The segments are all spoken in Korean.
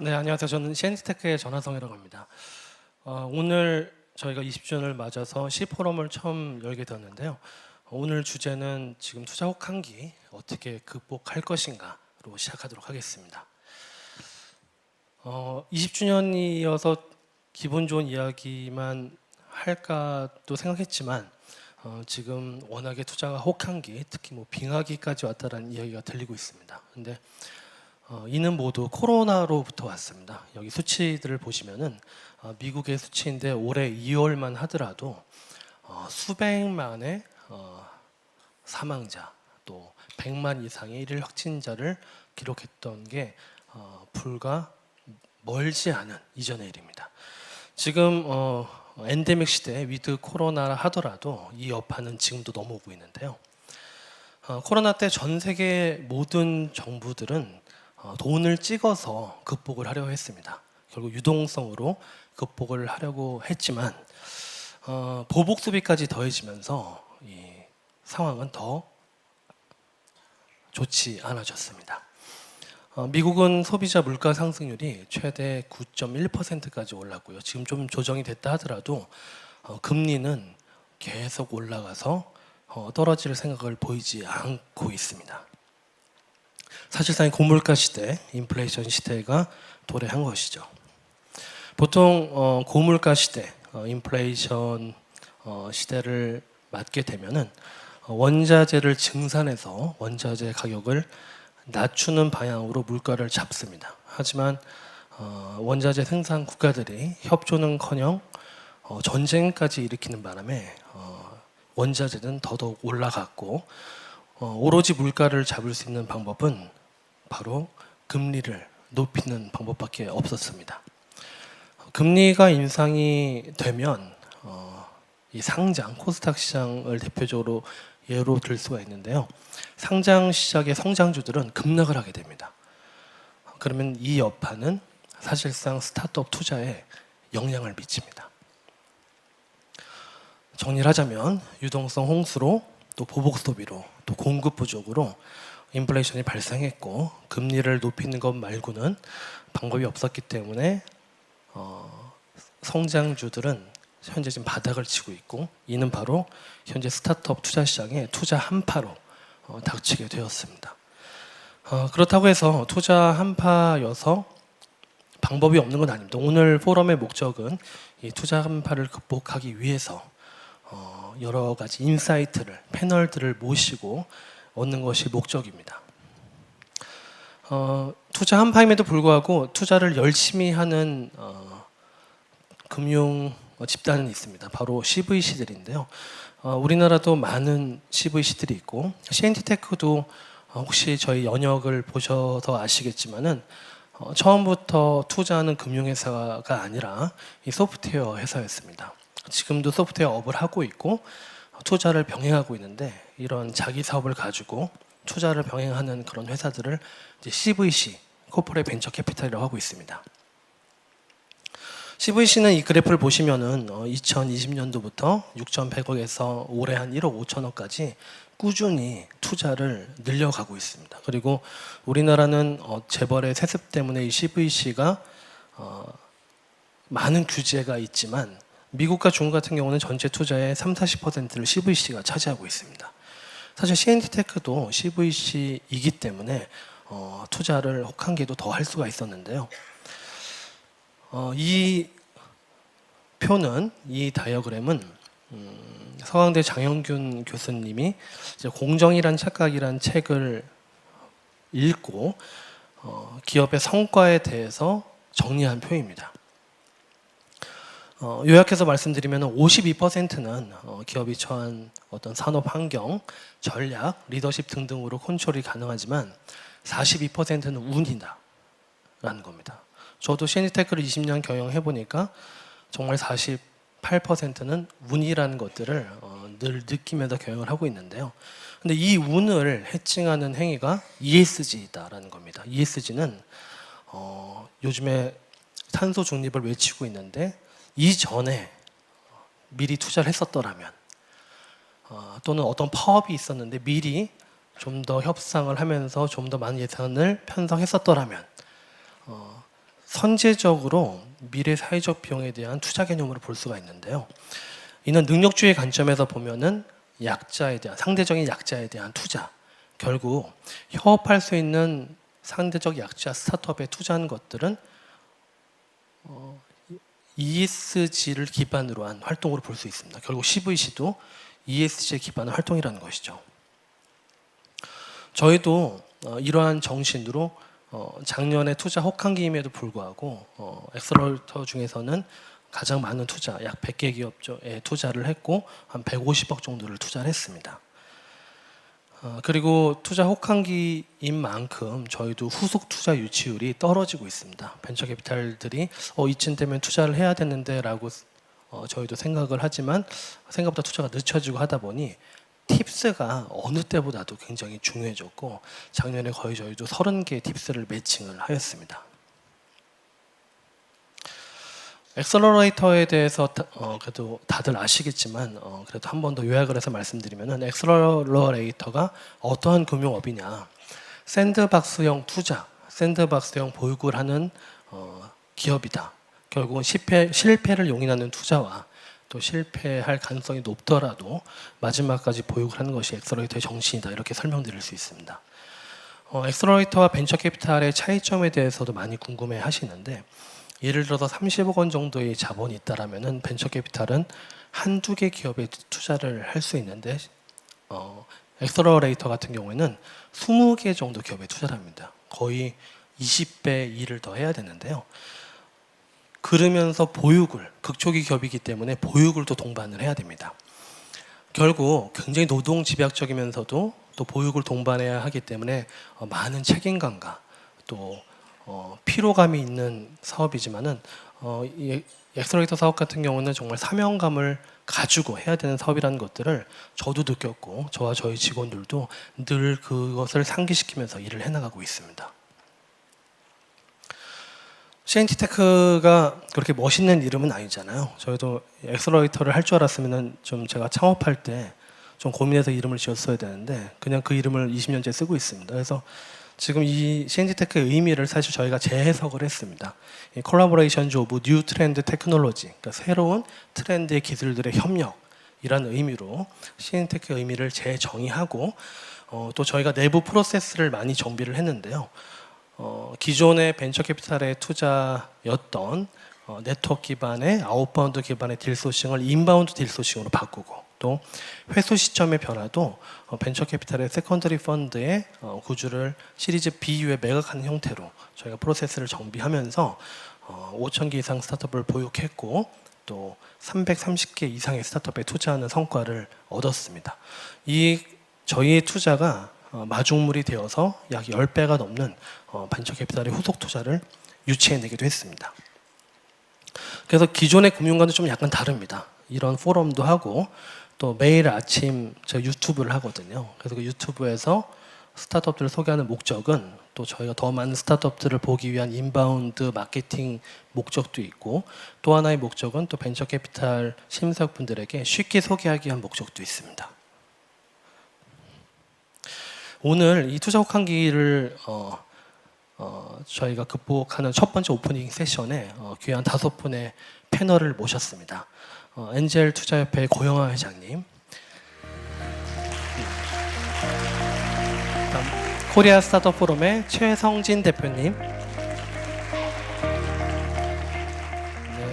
네, 안녕하세요. 저는 CNT테크의 전하성이라고 합니다. 오늘 저희가 20주년을 맞아서 C포럼을 처음 열게 되었는데요. 오늘 주제는 지금 투자 혹한기 어떻게 극복할 것인가로 시작하도록 하겠습니다. 20주년이어서 기분 좋은 이야기만 할까도 생각했지만 지금 워낙에 투자가 혹한기, 특히 뭐 빙하기까지 왔다라는 이야기가 들리고 있습니다. 근데 이는 모두 코로나로부터 왔습니다. 여기 수치들을 보시면은 미국의 수치인데 올해 2월만 하더라도 수백만의 사망자 또 100만 이상의 일일 확진자를 기록했던 게 불과 멀지 않은 이전의 일입니다. 지금 엔데믹 시대 위드 코로나라 하더라도 이 여파는 지금도 넘어오고 있는데요. 코로나 때 전 세계 모든 정부들은 돈을 찍어서 극복을 하려 했습니다. 결국 유동성으로 극복을 하려고 했지만 보복 소비까지 더해지면서 이 상황은 더 좋지 않아졌습니다. 미국은 소비자 물가 상승률이 최대 9.1%까지 올랐고요. 지금 좀 조정이 됐다 하더라도 금리는 계속 올라가서 떨어질 생각을 보이지 않고 있습니다. 사실상 고물가 시대, 인플레이션 시대가 도래한 것이죠. 보통 고물가 시대, 인플레이션 시대를 맞게 되면은 원자재를 증산해서 원자재 가격을 낮추는 방향으로 물가를 잡습니다. 하지만 원자재 생산 국가들이 협조는커녕 전쟁까지 일으키는 바람에 원자재는 더더욱 올라갔고 오로지 물가를 잡을 수 있는 방법은 바로 금리를 높이는 방법밖에 없었습니다. 금리가 인상이 되면 이 상장, 코스닥 시장을 대표적으로 예로 들 수가 있는데요. 상장 시장의 성장주들은 급락을 하게 됩니다. 그러면 이 여파는 사실상 스타트업 투자에 영향을 미칩니다. 정리를 하자면 유동성 홍수로 또 보복 소비로 또 공급 부족으로 인플레이션이 발생했고 금리를 높이는 것 말고는 방법이 없었기 때문에 성장주들은 현재 지금 바닥을 치고 있고 이는 바로 현재 스타트업 투자 시장의 투자 한파로 닥치게 되었습니다. 그렇다고 해서 투자 한파여서 방법이 없는 건 아닙니다. 오늘 포럼의 목적은 이 투자 한파를 극복하기 위해서 여러 가지 인사이트를 패널들을 모시고 얻는 것이 목적입니다. 투자 한파임에도 불구하고 투자를 열심히 하는 금융 집단은 있습니다. 바로 CVC들인데요. 우리나라도 많은 CVC들이 있고 CNT테크도 혹시 저희 연역을 보셔서 아시겠지만은 처음부터 투자하는 금융회사가 아니라 이 소프트웨어 회사였습니다. 지금도 소프트웨어 업을 하고 있고 투자를 병행하고 있는데 이런 자기 사업을 가지고 투자를 병행하는 그런 회사들을 이제 CVC, 코퍼레이트 벤처 캐피탈이라고 하고 있습니다. CVC는 이 그래프를 보시면은 2020년도부터 6,100억에서 올해 한 1억 5천억까지 꾸준히 투자를 늘려가고 있습니다. 그리고 우리나라는 재벌의 세습 때문에 이 CVC가 많은 규제가 있지만 미국과 중국 같은 경우는 전체 투자의 30-40%를 CVC가 차지하고 있습니다. 사실 CNT테크도 CVC이기 때문에 투자를 혹한기도 더 할 수가 있었는데요. 이 표는, 이 다이어그램은 서강대 장영균 교수님이 이제 공정이란 착각이란 책을 읽고 기업의 성과에 대해서 정리한 표입니다. 요약해서 말씀드리면 52%는 기업이 처한 어떤 산업 환경, 전략, 리더십 등등으로 컨트롤이 가능하지만 42%는 운이다라는 겁니다. 저도 CNT테크를 20년 경영해 보니까 정말 48%는 운이라는 것들을 늘 느끼면서 경영을 하고 있는데요. 근데 이 운을 해칭하는 행위가 ESG다라는 겁니다. ESG는 요즘에 탄소 중립을 외치고 있는데 이전에 미리 투자를 했었더라면 또는 어떤 파업이 있었는데 미리 좀 더 협상을 하면서 좀 더 많은 예산을 편성했었더라면 선제적으로 미래 사회적 비용에 대한 투자 개념으로 볼 수가 있는데요. 이는 능력주의 관점에서 보면은 약자에 대한 상대적인 약자에 대한 투자, 결국 협업할 수 있는 상대적 약자 스타트업에 투자한 것들은 ESG를 기반으로 한 활동으로 볼 수 있습니다. 결국 CVC도 ESG에 기반한 활동이라는 것이죠. 저희도 이러한 정신으로 작년에 투자 혹한기임에도 불구하고 엑셀러레이터 중에서는 가장 많은 투자, 약 100개 기업에 투자를 했고 한 150억 정도를 투자를 했습니다. 그리고 투자 혹한기인 만큼 저희도 후속 투자 유치율이 떨어지고 있습니다. 벤처캐피탈들이 이쯤 되면 투자를 해야 되는데 라고 저희도 생각을 하지만 생각보다 투자가 늦춰지고 하다 보니 팁스가 어느 때보다도 굉장히 중요해졌고 작년에 거의 저희도 30개의 팁스를 매칭을 하였습니다. 엑셀러레이터에 대해서 그래도 다들 아시겠지만 그래도 한 번 더 요약을 해서 말씀드리면은 엑셀러레이터가 어떠한 금융업이냐, 샌드박스형 투자, 샌드박스형 보육을 하는 기업이다. 결국은 실패를 용인하는 투자와 또 실패할 가능성이 높더라도 마지막까지 보육을 하는 것이 엑셀러레이터의 정신이다, 이렇게 설명드릴 수 있습니다. 엑셀러레이터와 벤처캐피탈의 차이점에 대해서도 많이 궁금해 하시는데, 예를 들어서 30억 원 정도의 자본이 있다라면은 벤처캐피탈은 한두 개 기업에 투자를 할 수 있는데 엑셀러레이터 같은 경우에는 20개 정도 기업에 투자를 합니다. 거의 20배 일을 더 해야 되는데요. 그러면서 보육을, 극초기 기업이기 때문에 보육을 또 동반을 해야 됩니다. 결국 굉장히 노동 집약적이면서도 또 보육을 동반해야 하기 때문에 많은 책임감과 또 피로감이 있는 사업이지만은 이 엑셀러레이터 사업 같은 경우는 정말 사명감을 가지고 해야 되는 사업이라는 것들을 저도 느꼈고 저와 저희 직원들도 늘 그것을 상기시키면서 일을 해나가고 있습니다. CNT테크가 그렇게 멋있는 이름은 아니잖아요. 저희도 엑셀러레이터를 할 줄 알았으면 좀 제가 창업할 때 좀 고민해서 이름을 지었어야 되는데 그냥 그 이름을 20년째 쓰고 있습니다. 그래서 지금 이 CNT테크의 의미를 사실 저희가 재해석을 했습니다. 콜라보레이션즈 오브 뉴 트렌드 테크놀로지, 그러니까 새로운 트렌드의 기술들의 협력이라는 의미로 CNT테크의 의미를 재정의하고 또 저희가 내부 프로세스를 많이 정비를 했는데요. 기존의 벤처캐피탈의 투자였던 네트워크 기반의 아웃바운드 기반의 딜소싱을 인바운드 딜소싱으로 바꾸고, 또 회수 시점의 변화도 벤처캐피탈의 세컨더리 펀드의 구주를 시리즈 B 이후에 매각하는 형태로 저희가 프로세스를 정비하면서 5,000개 이상 스타트업을 보육했고 또 330개 이상의 스타트업에 투자하는 성과를 얻었습니다. 이 저희의 투자가 마중물이 되어서 약 10배가 넘는 벤처캐피탈의 후속 투자를 유치해내기도 했습니다. 그래서 기존의 금융과는 좀 약간 다릅니다. 이런 포럼도 하고 또 매일 아침 제가 유튜브를 하거든요. 그래서 그 유튜브에서 스타트업들을 소개하는 목적은 또 저희가 더 많은 스타트업들을 보기 위한 인바운드 마케팅 목적도 있고, 또 하나의 목적은 또 벤처캐피탈 심사분들에게 쉽게 소개하기 위한 목적도 있습니다. 오늘 이 투자 혹한기를 저희가 극복하는 첫 번째 오프닝 세션에 귀한 5분의 패널을 모셨습니다. 엔젤 투자협회 고영하 회장님, 코리아 스타트업 포럼의 최성진 대표님,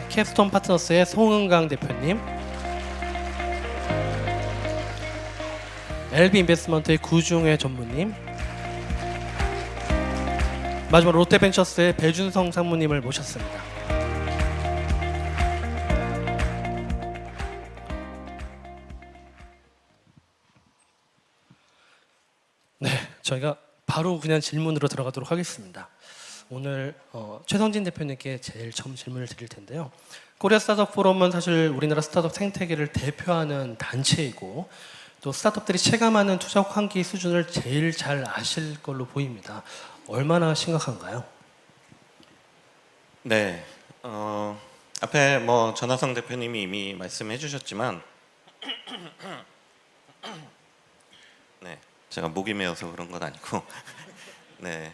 캡스톤 파트너스의 송은강 대표님, LB 인베스트먼트의 구중회 전무님, 마지막 롯데벤처스의 배준성 상무님을 모셨습니다. 네, 저희가 바로 그냥 질문으로 들어가도록 하겠습니다. 오늘 최성진 대표님께 제일 처음 질문을 드릴 텐데요. 코리아 스타트업 포럼은 사실 우리나라 스타트업 생태계를 대표하는 단체이고 또 스타트업들이 체감하는 투자 혹한기 수준을 제일 잘 아실 걸로 보입니다. 얼마나 심각한가요? 네, 앞에 전하성 대표님이 이미 말씀해 주셨지만 네, 제가 목이 메어서 그런 건 아니고 네,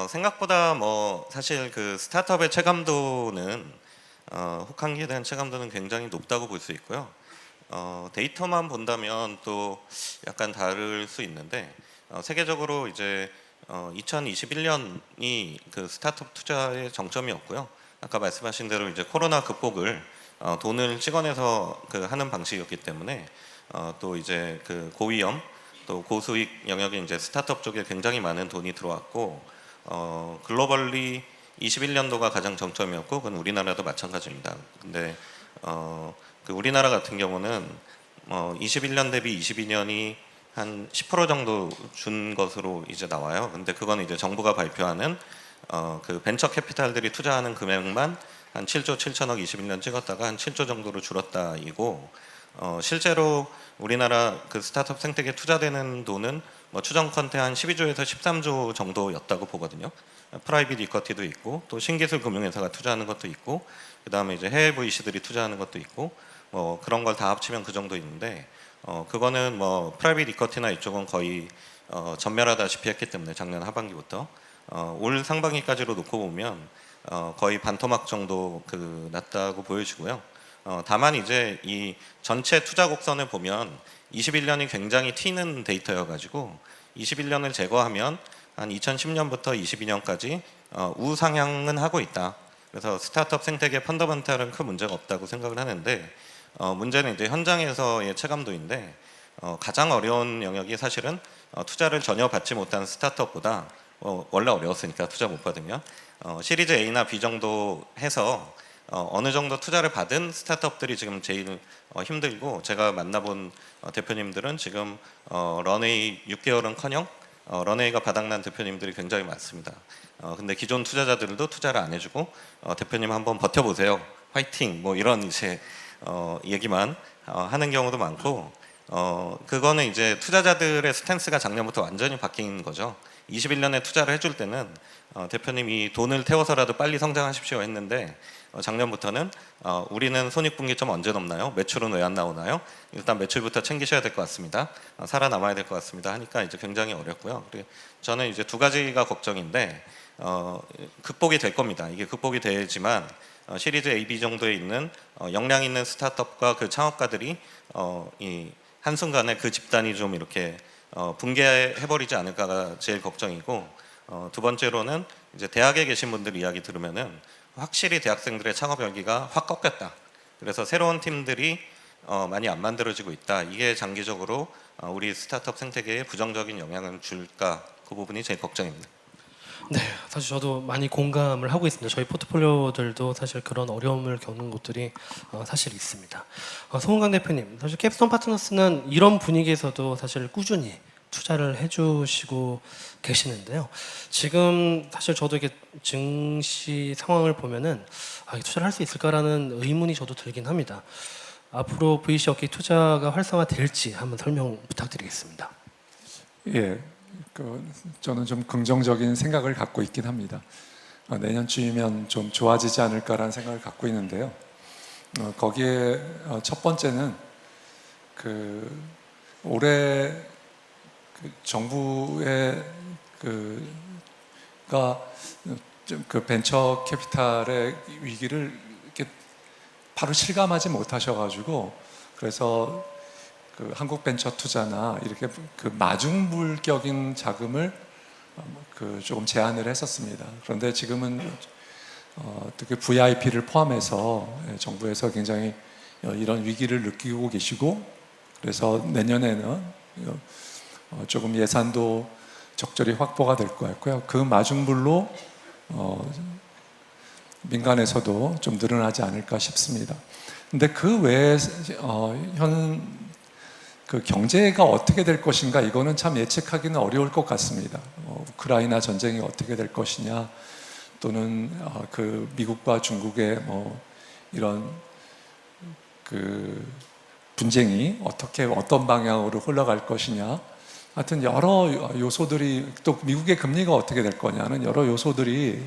생각보다 뭐 사실 그 스타트업의 체감도는 혹한기에 대한 체감도는 굉장히 높다고 볼 수 있고요. 데이터만 본다면 또 약간 다를 수 있는데 세계적으로 이제 2021년이 그 스타트업 투자의 정점이었고요. 아까 말씀하신 대로 이제 코로나 극복을 돈을 찍어내서 그 하는 방식이었기 때문에 또 이제 그 고위험 또 고수익 영역에 이제 스타트업 쪽에 굉장히 많은 돈이 들어왔고 글로벌리 21년도가 가장 정점이었고 그건 우리나라도 마찬가지입니다. 근데 그 우리나라 같은 경우는 21년 대비 22년이 한 10% 정도 준 것으로 이제 나와요. 근데 그건 이제 정부가 발표하는 그 벤처 캐피탈들이 투자하는 금액만 한 7조 7천억 21년 찍었다가 한 7조 정도로 줄었다 이고 실제로 우리나라 그 스타트업 생태계에 투자되는 돈은 뭐 추정컨대 한 12조에서 13조 정도였다고 보거든요. 프라이빗 이쿼티도 있고 또 신기술 금융회사가 투자하는 것도 있고 그다음에 이제 해외 VC들이 투자하는 것도 있고 뭐 그런 걸 다 합치면 그 정도 있는데 그거는 뭐 프라이빗 이쿼티나 이쪽은 거의 전멸하다시피 했기 때문에 작년 하반기부터 올 상반기까지로 놓고 보면 거의 반토막 정도 그 났다고 보여지고요. 다만 이제 이 전체 투자 곡선을 보면 21년이 굉장히 튀는 데이터여가지고 21년을 제거하면 한 2010년부터 22년까지 우상향은 하고 있다. 그래서 스타트업 생태계 펀더멘탈은 큰 문제가 없다고 생각을 하는데 문제는 이제 현장에서의 체감도인데 가장 어려운 영역이 사실은 투자를 전혀 받지 못한 스타트업보다 원래 어려웠으니까 투자 못 받으면 시리즈 A나 B 정도 해서 어느 정도 투자를 받은 스타트업들이 지금 제일 힘들고 제가 만나본 대표님들은 지금 런웨이 6개월은커녕 런웨이가 바닥난 대표님들이 굉장히 많습니다. 근데 기존 투자자들도 투자를 안 해주고 대표님 한번 버텨보세요. 화이팅 뭐 이런 이제 얘기만 하는 경우도 많고 그거는 이제 투자자들의 스탠스가 작년부터 완전히 바뀐 거죠. 21년에 투자를 해줄 때는 대표님이 돈을 태워서라도 빨리 성장하십시오 했는데 작년부터는 우리는 손익분기점 언제 넘나요? 매출은 왜 안 나오나요? 일단 매출부터 챙기셔야 될 것 같습니다. 살아남아야 될 것 같습니다. 하니까 이제 굉장히 어렵고요. 그리고 저는 이제 두 가지가 걱정인데 극복이 될 겁니다. 이게 극복이 되지만 시리즈 A, B 정도에 있는 역량 있는 스타트업과 그 창업가들이 이 한순간에 그 집단이 좀 이렇게 붕괴해버리지 않을까가 제일 걱정이고 두 번째로는 이제 대학에 계신 분들 이야기 들으면은 확실히 대학생들의 창업 열기가 확 꺾였다. 그래서 새로운 팀들이 많이 안 만들어지고 있다. 이게 장기적으로 우리 스타트업 생태계에 부정적인 영향을 줄까 그 부분이 제일 걱정입니다. 네, 사실 저도 많이 공감을 하고 있습니다. 저희 포트폴리오들도 사실 그런 어려움을 겪는 곳들이 사실 있습니다. 송은강 대표님, 사실 캡스톤 파트너스는 이런 분위기에서도 사실 꾸준히 투자를 해주시고 계시는데요. 지금 사실 저도 이게 증시 상황을 보면은 투자를 할 수 있을까라는 의문이 저도 들긴 합니다. 앞으로 VC 업계 투자가 활성화될지 한번 설명 부탁드리겠습니다. 예, 저는 좀 긍정적인 생각을 갖고 있긴 합니다. 내년쯤이면 좀 좋아지지 않을까라는 생각을 갖고 있는데요. 거기에 첫 번째는 올해 정부의 그 벤처 캐피탈의 위기를 이렇게 바로 실감하지 못하셔가지고 그래서 한국 벤처 투자나 이렇게 마중물격인 자금을 조금 제한을 했었습니다. 그런데 지금은 특히 VIP를 포함해서 정부에서 굉장히 이런 위기를 느끼고 계시고 그래서 내년에는 조금 예산도 적절히 확보가 될 것 같고요. 그 마중물로 민간에서도 좀 늘어나지 않을까 싶습니다. 근데 그 외에 경제가 어떻게 될 것인가 이거는 참 예측하기는 어려울 것 같습니다. 우크라이나 전쟁이 어떻게 될 것이냐 또는 미국과 중국의 이런 분쟁이 어떤 방향으로 흘러갈 것이냐 하여튼 여러 요소들이 또 미국의 금리가 어떻게 될 거냐는 여러 요소들이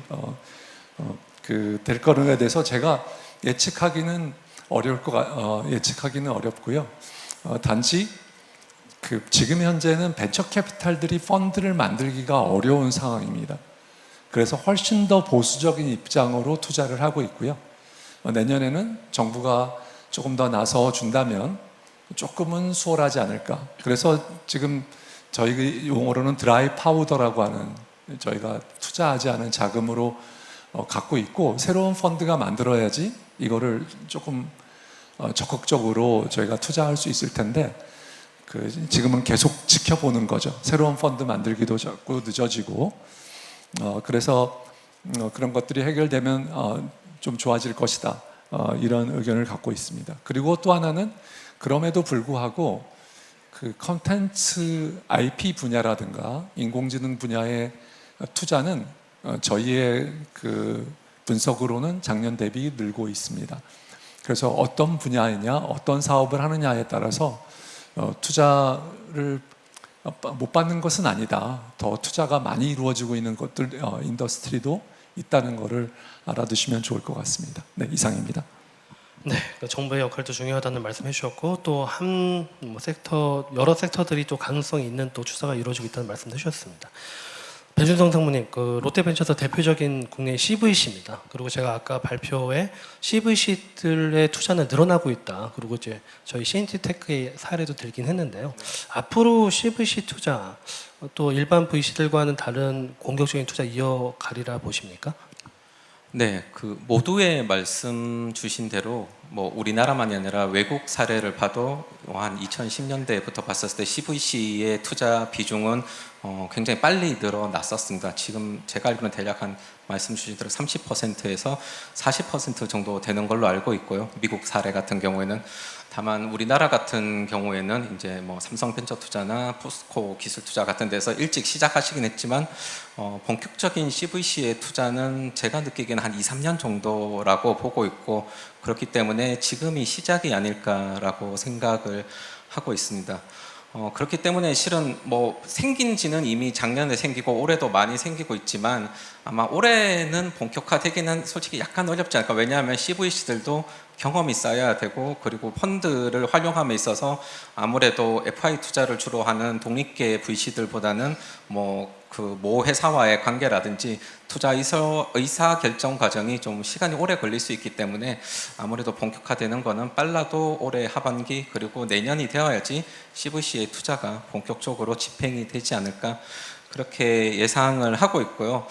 될 거에 대해서 제가 예측하기는 어렵고요. 단지 지금 현재는 벤처 캐피탈들이 펀드를 만들기가 어려운 상황입니다. 그래서 훨씬 더 보수적인 입장으로 투자를 하고 있고요. 내년에는 정부가 조금 더 나서 준다면 조금은 수월하지 않을까. 그래서 지금 저희 용어로는 드라이 파우더라고 하는, 저희가 투자하지 않은 자금으로 갖고 있고, 새로운 펀드가 만들어야지 이거를 조금 적극적으로 저희가 투자할 수 있을 텐데, 지금은 계속 지켜보는 거죠. 새로운 펀드 만들기도 자꾸 늦어지고, 그래서 그런 것들이 해결되면 좀 좋아질 것이다, 이런 의견을 갖고 있습니다. 그리고 또 하나는, 그럼에도 불구하고 그 컨텐츠 IP 분야라든가 인공지능 분야의 투자는 저희의 그 분석으로는 작년 대비 늘고 있습니다. 그래서 어떤 분야이냐, 어떤 사업을 하느냐에 따라서 투자를 못 받는 것은 아니다. 더 투자가 많이 이루어지고 있는 것들, 인더스트리도 있다는 것을 알아두시면 좋을 것 같습니다. 네, 이상입니다. 네, 그러니까 정부의 역할도 중요하다는 말씀해 주셨고, 또 한 섹터, 여러 섹터들이 또 가능성이 있는 또 추사가 이루어지고 있다는 말씀도 해주셨습니다. 배준성 상무님, 롯데벤처에서 대표적인 국내 CVC입니다. 그리고 제가 아까 발표에 CVC들의 투자는 늘어나고 있다. 그리고 이제 저희 CNT테크의 사례도 들긴 했는데요. 앞으로 CVC 투자, 또 일반 VC들과는 다른 공격적인 투자 이어가리라 보십니까? 네, 그 모두의 말씀 주신 대로 뭐 우리나라만이 아니라 외국 사례를 봐도 한 2010년대부터 봤었을 때 CVC의 투자 비중은 굉장히 빨리 늘어났었습니다. 지금 제가 알기로는 대략 한 말씀 주신 대로 30%에서 40% 정도 되는 걸로 알고 있고요. 미국 사례 같은 경우에는. 다만 우리나라 같은 경우에는 이제 뭐 삼성벤처투자나 포스코 기술투자 같은 데서 일찍 시작하시긴 했지만 본격적인 CVC의 투자는 제가 느끼기에는 한 2-3년 정도라고 보고 있고, 그렇기 때문에 지금이 시작이 아닐까라고 생각을 하고 있습니다. 그렇기 때문에 실은 뭐 생긴 지는 이미 작년에 생기고 올해도 많이 생기고 있지만 아마 올해는 본격화되기는 솔직히 약간 어렵지 않을까. 왜냐하면 CVC들도 경험이 쌓여야 되고, 그리고 펀드를 활용함에 있어서 아무래도 FI 투자를 주로 하는 독립계 VC들보다는 모 회사와의 관계라든지 투자 의사 결정 과정이 좀 시간이 오래 걸릴 수 있기 때문에 아무래도 본격화되는 거는 빨라도 올해 하반기 그리고 내년이 되어야지 CVC의 투자가 본격적으로 집행이 되지 않을까, 그렇게 예상을 하고 있고요.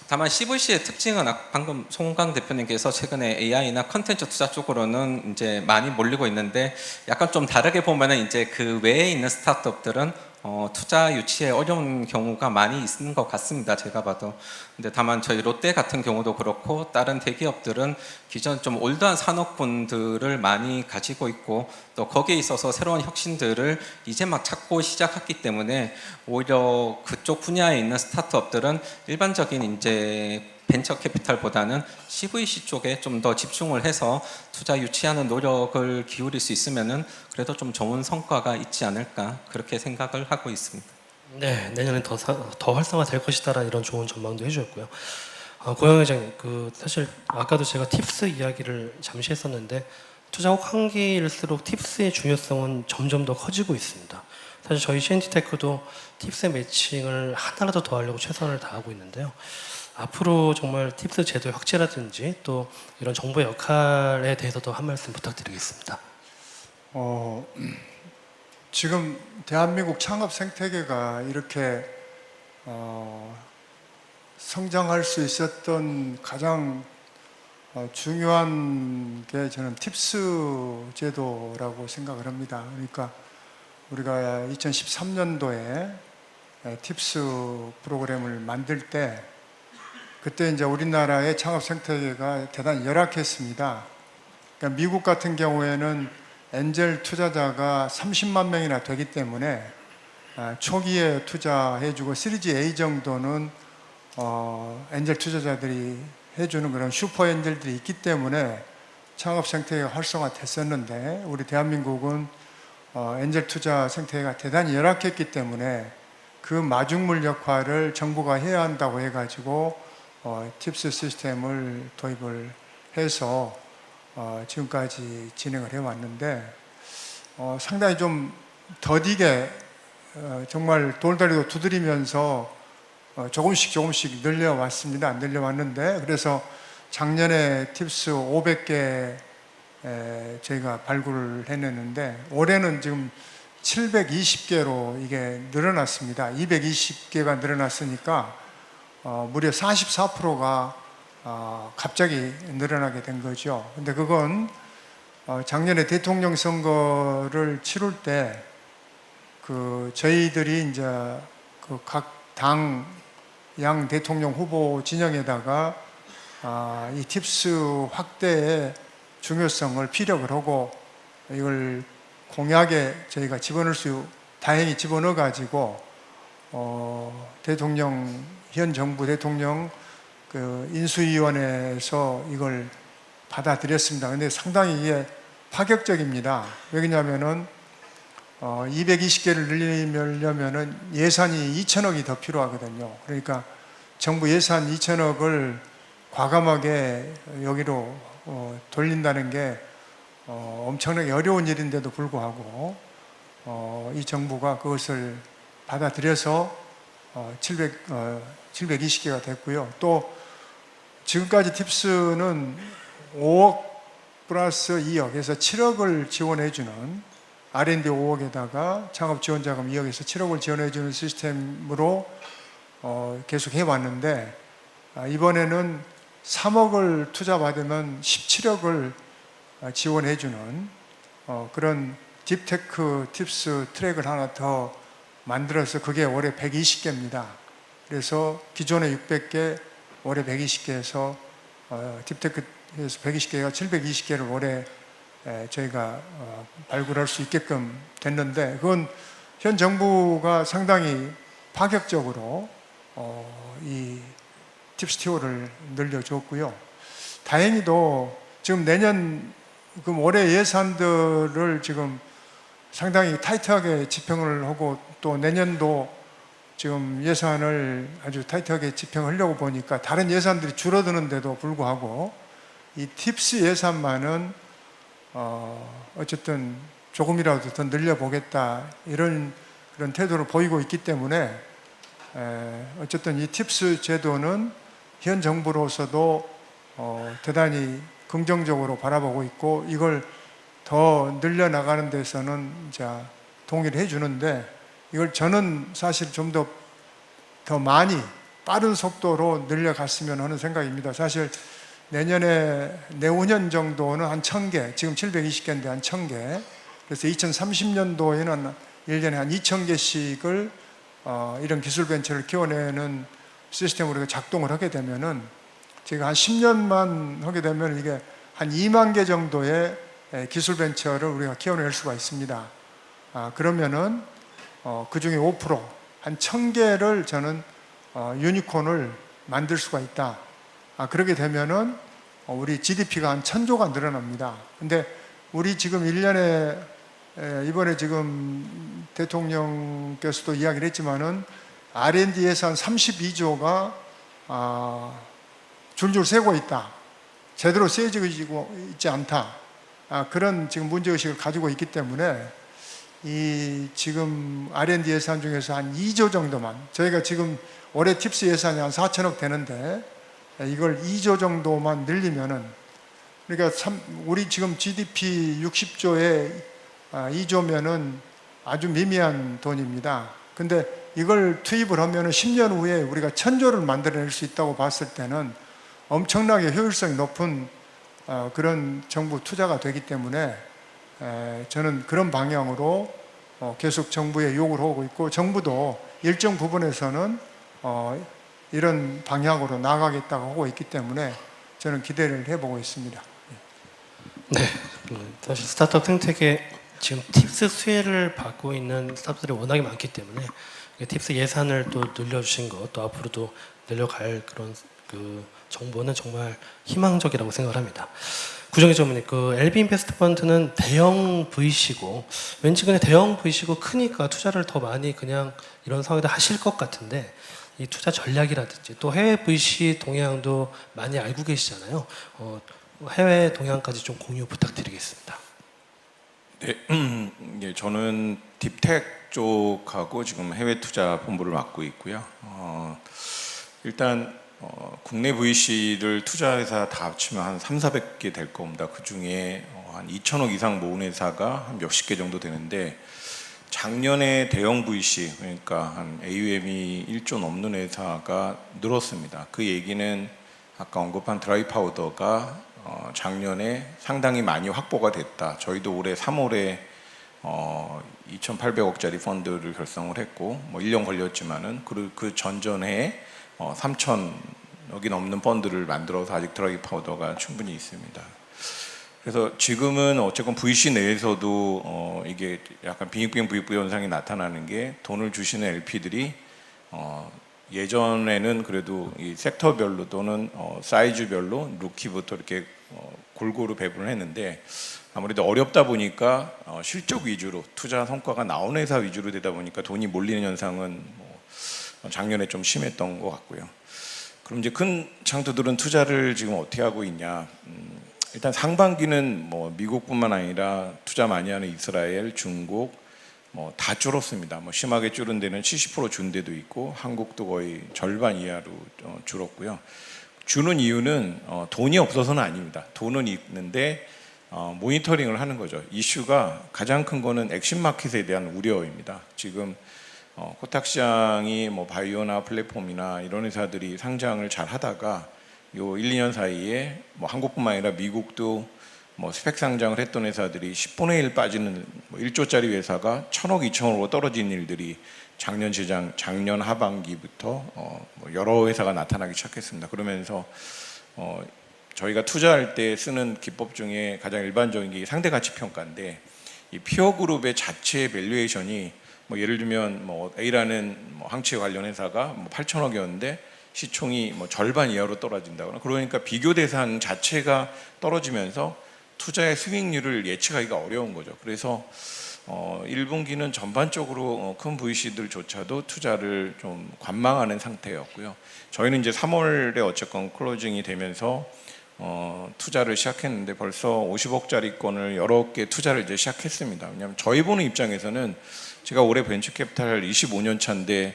다만 CVC의 특징은 방금 송강 대표님께서 최근에 AI나 컨텐츠 투자 쪽으로는 이제 많이 몰리고 있는데, 약간 좀 다르게 보면은 이제 그 외에 있는 스타트업들은 투자 유치에 어려운 경우가 많이 있는 것 같습니다. 제가 봐도. 근데 다만 저희 롯데 같은 경우도 그렇고 다른 대기업들은 기존 좀 올드한 산업군들을 많이 가지고 있고, 또 거기에 있어서 새로운 혁신들을 이제 막 찾고 시작했기 때문에 오히려 그쪽 분야에 있는 스타트업들은 일반적인 이제 벤처 캐피탈보다는 CVC 쪽에 좀 더 집중을 해서 투자 유치하는 노력을 기울일 수 있으면은 그래도 좀 좋은 성과가 있지 않을까, 그렇게 생각을 하고 있습니다. 네, 내년에 더 활성화될 것이다라는 이런 좋은 전망도 해주셨고요. 고영 회장님, 사실 아까도 제가 팁스 이야기를 잠시 했었는데, 투자 혹한기일수록 팁스의 중요성은 점점 더 커지고 있습니다. 사실 저희 CNT테크도 팁스 매칭을 하나라도 더 하려고 최선을 다하고 있는데요. 앞으로 정말 팁스 제도 확대라든지 또 이런 정부의 역할에 대해서도 한 말씀 부탁드리겠습니다. 지금 대한민국 창업 생태계가 이렇게 성장할 수 있었던 가장 중요한 게 저는 팁스 제도라고 생각을 합니다. 그러니까 우리가 2013년도에 팁스 프로그램을 만들 때, 그때 이제 우리나라의 창업 생태계가 대단히 열악했습니다. 그러니까 미국 같은 경우에는 엔젤 투자자가 30만 명이나 되기 때문에 초기에 투자해주고 시리즈 A 정도는 엔젤 투자자들이 해주는 그런 슈퍼 엔젤들이 있기 때문에 창업 생태계가 활성화됐었는데, 우리 대한민국은 엔젤 투자 생태계가 대단히 열악했기 때문에 그 마중물 역할을 정부가 해야 한다고 해가지고 팁스 시스템을 도입을 해서 지금까지 진행을 해왔는데, 상당히 좀 더디게 정말 돌다리도 두드리면서 조금씩 늘려왔습니다. 늘려왔는데 그래서 작년에 팁스 500개 저희가 발굴을 해냈는데 올해는 지금 720개로 이게 늘어났습니다. 220개가 늘어났으니까 무려 44%가 갑자기 늘어나게 된 거죠. 근데 그건 작년에 대통령 선거를 치룰 때 저희들이 이제 그 각 당 양 대통령 후보 진영에다가 이 팁스 확대의 중요성을 피력을 하고 이걸 공약에 저희가 다행히 집어넣어 가지고 현 정부 대통령 그 인수위원회에서 이걸 받아들였습니다. 근데 상당히 이게 파격적입니다. 왜냐하면은 220개를 늘리려면은 예산이 2천억이 더 필요하거든요. 그러니까 정부 예산 2천억을 과감하게 여기로 돌린다는 게 엄청나게 어려운 일인데도 불구하고 이 정부가 그것을 받아들여서 720개가 됐고요. 또 지금까지 팁스는 5억 플러스 2억 해서 7억을 지원해주는 R&D 5억에다가 창업지원자금 2억에서 7억을 지원해주는 시스템으로 계속 해왔는데 이번에는 3억을 투자받으면 17억을 지원해주는 그런 딥테크 팁스 트랙을 하나 더 만들어서 그게 올해 120개입니다. 그래서 기존에 600개, 올해 120개에서 딥테크에서 120개가 720개를 올해 저희가 발굴할 수 있게끔 됐는데 그건 현 정부가 상당히 파격적으로 이 팁스티오를 늘려줬고요. 다행히도 지금 그럼 올해 예산들을 지금 상당히 타이트하게 집행을 하고 또 내년도 지금 예산을 아주 타이트하게 집행하려고 보니까 다른 예산들이 줄어드는데도 불구하고 이 팁스 예산만은 어쨌든 조금이라도 더 늘려보겠다 이런 그런 태도를 보이고 있기 때문에 어쨌든 이 팁스 제도는 현 정부로서도 대단히 긍정적으로 바라보고 있고 이걸 더 늘려나가는 데서는 이제 동의를 해주는데 이걸 저는 사실 좀 더 많이 빠른 속도로 늘려갔으면 하는 생각입니다. 사실 내후년 정도는 한 1000개, 지금 720개인데 한 1000개. 그래서 2030년도에는 1년에 한 2000개씩을 이런 기술 벤처를 키워내는 시스템으로 작동을 하게 되면은 제가 한 10년만 하게 되면 이게 한 2만 개 정도의 기술 벤처를 우리가 키워낼 수가 있습니다. 그러면은 그 중에 5%, 한 1000개를 저는 유니콘을 만들 수가 있다. 그렇게 되면은 우리 GDP가 한 1000조가 늘어납니다. 근데 우리 지금 1년에 이번에 지금 대통령께서도 이야기를 했지만은 R&D 예산 32조가 줄줄 새고 있다. 제대로 쓰여지고 있지 않다. 그런 지금 문제의식을 가지고 있기 때문에 이 지금 R&D 예산 중에서 한 2조 정도만 저희가 지금 올해 팁스 예산이 한 4천억 되는데 이걸 2조 정도만 늘리면은 그러니까 우리 지금 GDP 60조에 2조면은 아주 미미한 돈입니다. 근데 이걸 투입을 하면은 10년 후에 우리가 1000조를 만들어낼 수 있다고 봤을 때는 엄청나게 효율성이 높은 그런 정부 투자가 되기 때문에 저는 그런 방향으로 계속 정부에 요구를 하고 있고 정부도 일정 부분에서는 이런 방향으로 나가겠다고 하고 있기 때문에 저는 기대를 해보고 있습니다. 네, 사실 스타트업 생태계 지금 팁스 수혜를 받고 있는 스타트업들이 워낙에 많기 때문에 팁스 예산을 또 늘려주신 것, 또 앞으로도 늘려갈 그런 그 정보는 정말 희망적이라고 생각을 합니다. 구정희 전문의 그 LB 인베스트 펀드는 대형 VC고 왠지 그냥 대형 VC고 크니까 투자를 더 많이 그냥 이런 상황에다 하실 것 같은데 이 투자 전략이라든지 또 해외 VC 동향도 많이 알고 계시잖아요. 해외 동향까지 좀 공유 부탁드리겠습니다. 네, 예, 저는 딥텍 쪽하고 지금 해외 투자 본부를 맡고 있고요. 일단 국내 VC를 투자회사 다 합치면 한 3,400개 될 겁니다. 그 중에 한 2천억 이상 모은 회사가 한 몇십 개 정도 되는데 작년에 대형 VC 그러니까 한 AUM이 1조 넘는 회사가 늘었습니다. 그 얘기는 아까 언급한 드라이 파우더가 작년에 상당히 많이 확보가 됐다. 저희도 올해 3월에 2,800억짜리 펀드를 결성을 했고 뭐 1년 걸렸지만은 그 전전에 3,000억이 넘는 펀드를 만들어서 아직 드라이 파우더가 충분히 있습니다. 그래서 지금은 어쨌건 VC 내에서도 이게 약간 빈익빈 부익부 현상이 나타나는 게 돈을 주시는 LP들이 예전에는 그래도 이 섹터별로 또는 사이즈별로 루키부터 이렇게 골고루 배분을 했는데 아무래도 어렵다 보니까 실적 위주로 투자 성과가 나오는 회사 위주로 되다 보니까 돈이 몰리는 현상은 뭐 작년에 좀 심했던 것 같고요. 그럼 이제 큰 창투들은 투자를 지금 어떻게 하고 있냐? 일단 상반기는 뭐 미국뿐만 아니라 투자 많이 하는 이스라엘, 중국 뭐 다 줄었습니다. 뭐 심하게 줄은 데는 70% 준 데도 있고 한국도 거의 절반 이하로 줄었고요. 주는 이유는 돈이 없어서는 아닙니다. 돈은 있는데 모니터링을 하는 거죠. 이슈가 가장 큰 거는 액션 마켓에 대한 우려입니다. 지금 코탁 시장이 뭐 바이오나 플랫폼이나 이런 회사들이 상장을 잘 하다가 요 1, 2년 사이에 뭐 한국뿐만 아니라 미국도 뭐 스펙 상장을 했던 회사들이 10분의 1 빠지는 뭐 1조짜리 회사가 1,000억, 2,000억으로 떨어진 일들이 작년 하반기부터 뭐 여러 회사가 나타나기 시작했습니다. 그러면서 저희가 투자할 때 쓰는 기법 중에 가장 일반적인 게 상대 가치 평가인데 이 피어 그룹의 자체 밸류에이션이 뭐 예를 들면 뭐 A라는 뭐 항체 관련 회사가 뭐 8,000억이었는데 시총이 뭐 절반 이하로 떨어진다거나 그러니까 비교 대상 자체가 떨어지면서 투자의 수익률을 예측하기가 어려운 거죠. 그래서 1분기는 전반적으로 큰 VC들조차도 투자를 좀 관망하는 상태였고요. 저희는 이제 3월에 어쨌건 클로징이 되면서 투자를 시작했는데 벌써 50억짜리 건을 여러 개 투자를 이제 시작했습니다. 왜냐하면 저희 보는 입장에서는 제가 올해 벤처캐피탈 25년 차인데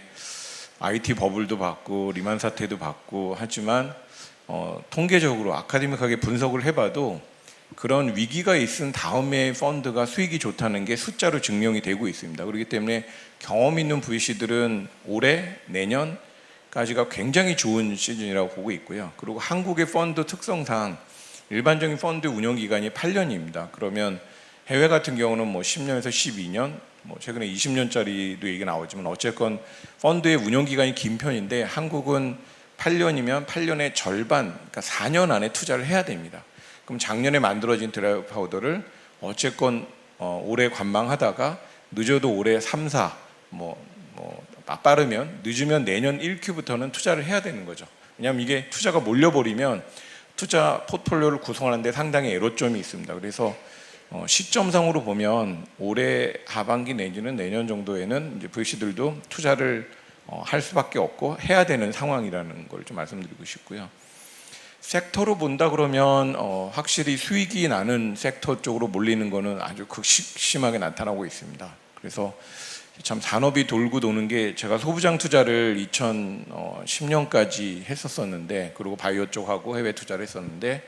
IT 버블도 봤고 리만 사태도 봤고 하지만 통계적으로 아카데믹하게 분석을 해봐도 그런 위기가 있은 다음에 펀드가 수익이 좋다는 게 숫자로 증명이 되고 있습니다. 그렇기 때문에 경험 있는 VC들은 올해 내년까지가 굉장히 좋은 시즌이라고 보고 있고요. 그리고 한국의 펀드 특성상 일반적인 펀드 운영 기간이 8년입니다. 그러면 해외 같은 경우는 뭐 10년에서 12년, 뭐 최근에 20년짜리도 얘기 나오지만 어쨌건 펀드의 운영 기간이 긴 편인데 한국은 8년이면 8년의 절반, 그러니까 4년 안에 투자를 해야 됩니다. 그럼 작년에 만들어진 드라이 파우더를 어쨌건 올해 관망하다가 늦어도 올해 3, 4, 빠르면 늦으면 내년 1Q부터는 투자를 해야 되는 거죠. 왜냐하면 이게 투자가 몰려버리면 투자 포트폴리오를 구성하는데 상당히 애로점이 있습니다. 그래서 시점상으로 보면 올해 하반기 내지는 내년 정도에는 이제 VC들도 투자를 할 수밖에 없고 해야 되는 상황이라는 걸 좀 말씀드리고 싶고요. 섹터로 본다 그러면 확실히 수익이 나는 섹터 쪽으로 몰리는 거는 아주 극심하게 나타나고 있습니다. 그래서 참 산업이 돌고 도는 게 제가 소부장 투자를 2010년까지 했었었는데 그리고 바이오 쪽하고 해외 투자를 했었는데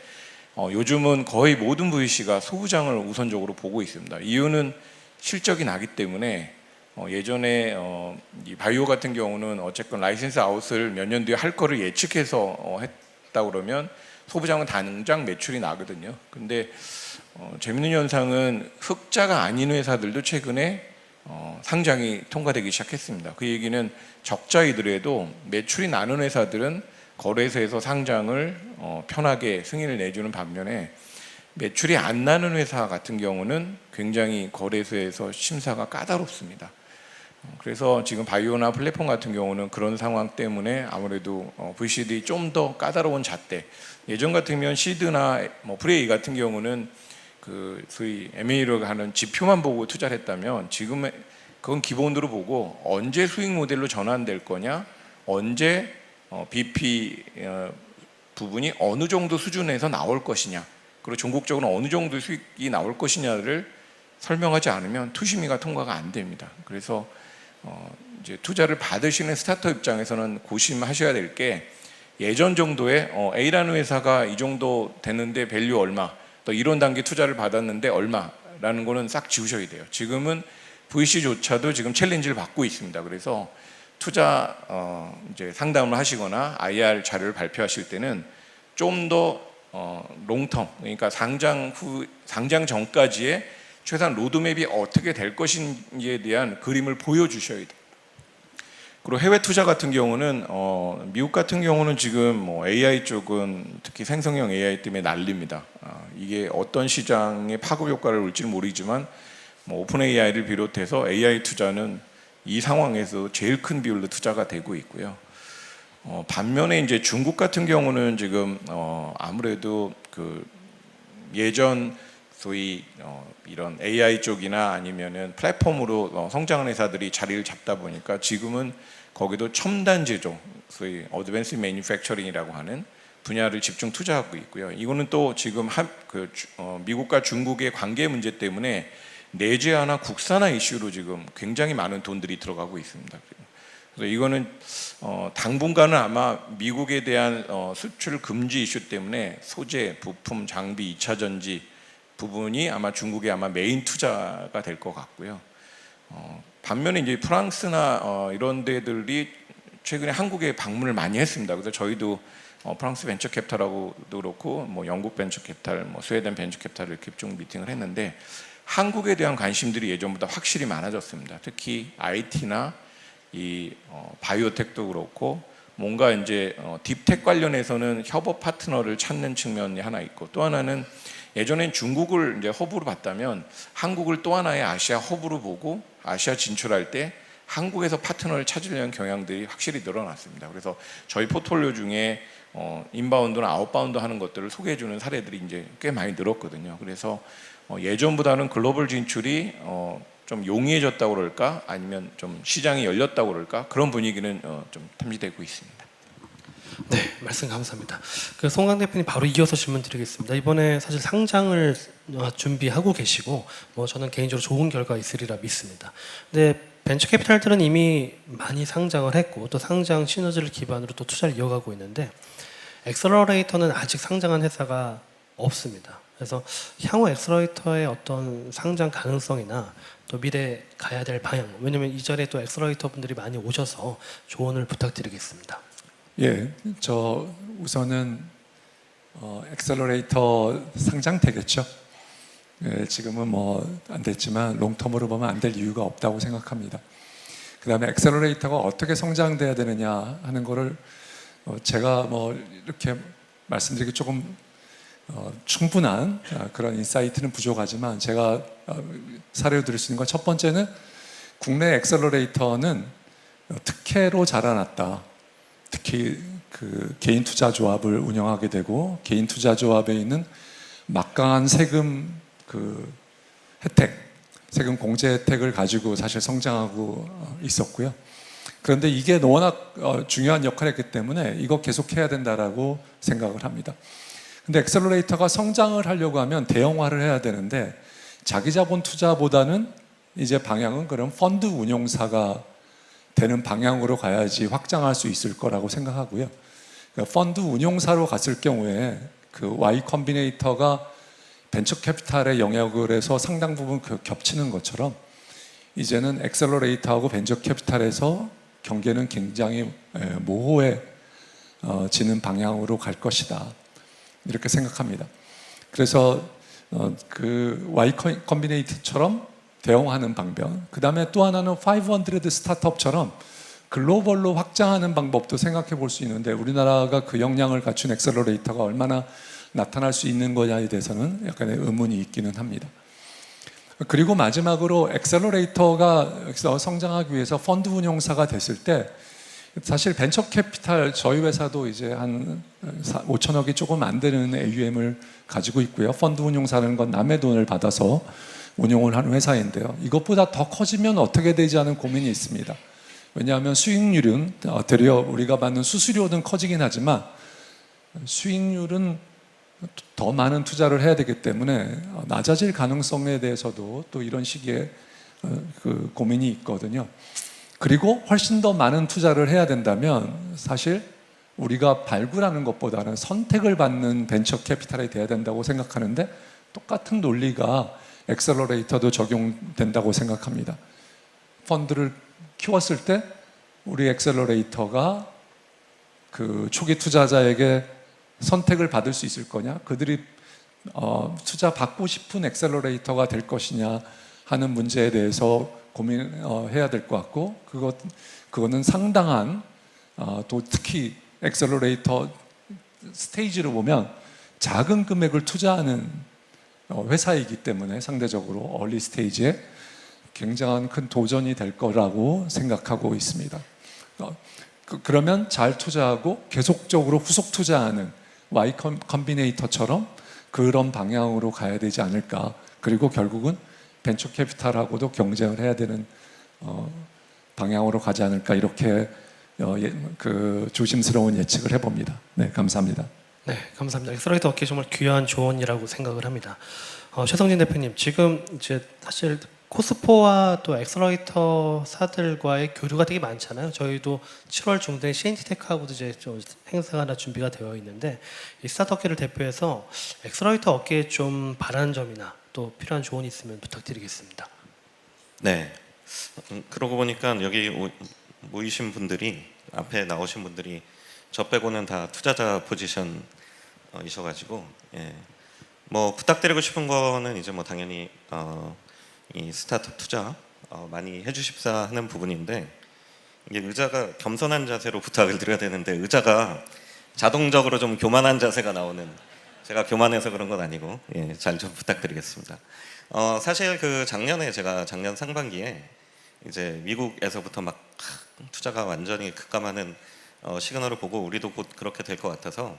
요즘은 거의 모든 VC가 소부장을 우선적으로 보고 있습니다. 이유는 실적이 나기 때문에 예전에 이 바이오 같은 경우는 어쨌건 라이센스 아웃을 몇 년 뒤에 할 거를 예측해서 했다 그러면 소부장은 당장 매출이 나거든요. 근데 재밌는 현상은 흑자가 아닌 회사들도 최근에 상장이 통과되기 시작했습니다. 그 얘기는 적자이더라도 매출이 나는 회사들은 거래소에서 상장을 편하게 승인을 내주는 반면에 매출이 안 나는 회사 같은 경우는 굉장히 거래소에서 심사가 까다롭습니다. 그래서 지금 바이오나 플랫폼 같은 경우는 그런 상황 때문에 아무래도 VC들이 좀 더 까다로운 잣대. 예전 같으면 시드나 뭐 프레이 같은 경우는 그 소위 M&A를 하는 지표만 보고 투자를 했다면 지금은 그건 기본으로 보고 언제 수익 모델로 전환될 거냐, 언제 BP 부분이 어느 정도 수준에서 나올 것이냐, 그리고 종국적으로 어느 정도 수익이 나올 것이냐를 설명하지 않으면 투심위가 통과가 안 됩니다. 그래서 이제 투자를 받으시는 스타트업 입장에서는 고심하셔야 될 게 예전 정도의 A라는 회사가 이 정도 되는데 밸류 얼마, 또 이런 단계 투자를 받았는데 얼마라는 거는 싹 지우셔야 돼요. 지금은 VC조차도 지금 챌린지를 받고 있습니다. 그래서 투자 이제 상담을 하시거나 IR 자료를 발표하실 때는 좀 더 롱텀, 그러니까 상장 전까지의 최소한 로드맵이 어떻게 될 것인지에 대한 그림을 보여주셔야 돼요. 그리고 해외 투자 같은 경우는 미국 같은 경우는 지금 뭐 AI 쪽은 특히 생성형 AI 때문에 난립니다. 이게 어떤 시장에 파급 효과를 올지는 모르지만 뭐 오픈 AI를 비롯해서 AI 투자는 이 상황에서 제일 큰 비율로 투자가 되고 있고요. 반면에 이제 중국 같은 경우는 지금 아무래도 그 예전 소위 이런 AI 쪽이나 아니면은 플랫폼으로 성장하는 회사들이 자리를 잡다 보니까 지금은 거기도 첨단 제조, 소위 어드밴스 매니팩처링이라고 하는 분야를 집중 투자하고 있고요. 이거는 또 지금 미국과 중국의 관계 문제 때문에 내재화나 국산화 이슈로 지금 굉장히 많은 돈들이 들어가고 있습니다. 그래서 이거는 당분간은 아마 미국에 대한 수출 금지 이슈 때문에 소재, 부품, 장비, 2차 전지 부분이 아마 중국의 아마 메인 투자가 될 것 같고요. 반면에 이제 프랑스나 이런 데들이 최근에 한국에 방문을 많이 했습니다. 그래서 저희도 프랑스 벤처 캐피탈하고도 그렇고 뭐 영국 벤처 캐피탈, 뭐 스웨덴 벤처 캐피탈을 이렇게 쭉 미팅을 했는데 한국에 대한 관심들이 예전보다 확실히 많아졌습니다. 특히 IT나 이 바이오텍도 그렇고 뭔가 이제 딥텍 관련해서는 협업 파트너를 찾는 측면이 하나 있고, 또 하나는 예전엔 중국을 이제 허브로 봤다면 한국을 또 하나의 아시아 허브로 보고 아시아 진출할 때 한국에서 파트너를 찾으려는 경향들이 확실히 늘어났습니다. 그래서 저희 포트폴리오 중에 인바운드나 아웃바운드 하는 것들을 소개해주는 사례들이 이제 꽤 많이 늘었거든요. 그래서 예전보다는 글로벌 진출이 좀 용이해졌다고 그럴까, 아니면 좀 시장이 열렸다고 그럴까, 그런 분위기는 좀 탐지되고 있습니다. 네, 말씀 감사합니다. 그 송강 대표님 바로 이어서 질문 드리겠습니다. 이번에 사실 상장을 준비하고 계시고, 뭐 저는 개인적으로 좋은 결과 있으리라 믿습니다. 근데 벤처 캐피탈들은 이미 많이 상장을 했고, 또 상장 시너지를 기반으로 또 투자를 이어가고 있는데, 엑셀러레이터는 아직 상장한 회사가 없습니다. 그래서 향후 엑셀러레이터의 어떤 상장 가능성이나 또 미래 가야 될 방향, 왜냐면 이 자리에 또 엑셀러레이터 분들이 많이 오셔서 조언을 부탁드리겠습니다. 예, 저 우선은 엑셀러레이터 상장되겠죠. 예, 지금은 뭐 안 됐지만 롱텀으로 보면 안 될 이유가 없다고 생각합니다. 그다음에 엑셀러레이터가 어떻게 성장돼야 되느냐 하는 거를 제가 뭐 이렇게 말씀드리기 조금 충분한 그런 인사이트는 부족하지만 제가 사례로 드릴 수 있는 건, 첫 번째는 국내 엑셀러레이터는 특혜로 자라났다. 특히 그 개인 투자 조합을 운영하게 되고 개인 투자 조합에 있는 막강한 세금 그 혜택, 세금 공제 혜택을 가지고 사실 성장하고 있었고요. 그런데 이게 워낙 중요한 역할을 했기 때문에 이거 계속해야 된다라고 생각을 합니다. 근데 엑셀러레이터가 성장을 하려고 하면 대형화를 해야 되는데, 자기 자본 투자보다는 이제 방향은 그럼 펀드 운용사가 되는 방향으로 가야지 확장할 수 있을 거라고 생각하고요. 그러니까 펀드 운용사로 갔을 경우에 그 Y 컴비네이터가 벤처 캐피탈의 영역을 해서 상당 부분 겹치는 것처럼 이제는 엑셀러레이터하고 벤처 캐피탈에서 경계는 굉장히 모호해지는 방향으로 갈 것이다, 이렇게 생각합니다. 그래서 그 Y 컴비네이터처럼 대응하는 방법, 그 다음에 또 하나는 500 스타트업처럼 글로벌로 확장하는 방법도 생각해 볼 수 있는데, 우리나라가 그 역량을 갖춘 엑셀러레이터가 얼마나 나타날 수 있는 거냐에 대해서는 약간의 의문이 있기는 합니다. 그리고 마지막으로 엑셀러레이터가 성장하기 위해서 펀드 운용사가 됐을 때, 사실 벤처 캐피탈 저희 회사도 이제 한 5천억이 조금 안 되는 AUM을 가지고 있고요. 펀드 운용사라는 건 남의 돈을 받아서 운용을 하는 회사인데요. 이것보다 더 커지면 어떻게 되지 하는 고민이 있습니다. 왜냐하면 수익률은 되려 우리가 받는 수수료는 커지긴 하지만 수익률은 더 많은 투자를 해야 되기 때문에 낮아질 가능성에 대해서도 또 이런 시기에 그 고민이 있거든요. 그리고 훨씬 더 많은 투자를 해야 된다면 사실 우리가 발굴하는 것보다는 선택을 받는 벤처 캐피탈이 돼야 된다고 생각하는데, 똑같은 논리가 엑셀러레이터도 적용된다고 생각합니다. 펀드를 키웠을 때 우리 엑셀러레이터가 그 초기 투자자에게 선택을 받을 수 있을 거냐, 그들이 투자 받고 싶은 엑셀러레이터가 될 것이냐 하는 문제에 대해서 고민해야 될 것 같고, 그거는 상당한 또 특히 엑셀러레이터 스테이지로 보면 작은 금액을 투자하는 회사이기 때문에 상대적으로 얼리 스테이지에 굉장한 큰 도전이 될 거라고 생각하고 있습니다. 그러면 잘 투자하고 계속적으로 후속 투자하는 Y 컴비네이터처럼 그런 방향으로 가야 되지 않을까. 그리고 결국은 벤처 캐피탈하고도 경쟁을 해야 되는 방향으로 가지 않을까, 이렇게 그 조심스러운 예측을 해봅니다. 네, 감사합니다. 네, 감사합니다. 엑셀러레이터 업계 정말 귀한 조언이라고 생각을 합니다. 최성진 대표님, 지금 이제 사실 코스포와 또 엑셀러레이터사들과의 교류가 되게 많잖아요. 저희도 7월 중순에 CNT테크하고도 이제 좀 행사가 하나 준비가 되어 있는데, 이 스타트업 업계를 대표해서 엑셀러레이터 업계에 좀 바라는 점이나 또 필요한 조언이 있으면 부탁드리겠습니다. 네. 그러고 보니까 여기 모이신 분들이, 앞에 나오신 분들이 저 빼고는 다 투자자 포지션이셔가지고, 예. 뭐 부탁드리고 싶은 거는 이제 뭐 당연히 이 스타트업 투자 많이 해주십사 하는 부분인데, 이게 의자가 겸손한 자세로 부탁을 드려야 되는데 의자가 자동적으로 좀 교만한 자세가 나오는, 제가 교만해서 그런 건 아니고, 예, 잘 좀 부탁드리겠습니다. 사실 그 작년에 제가 작년 상반기에 이제 미국에서부터 막 투자가 완전히 급감하는 시그널을 보고 우리도 곧 그렇게 될 것 같아서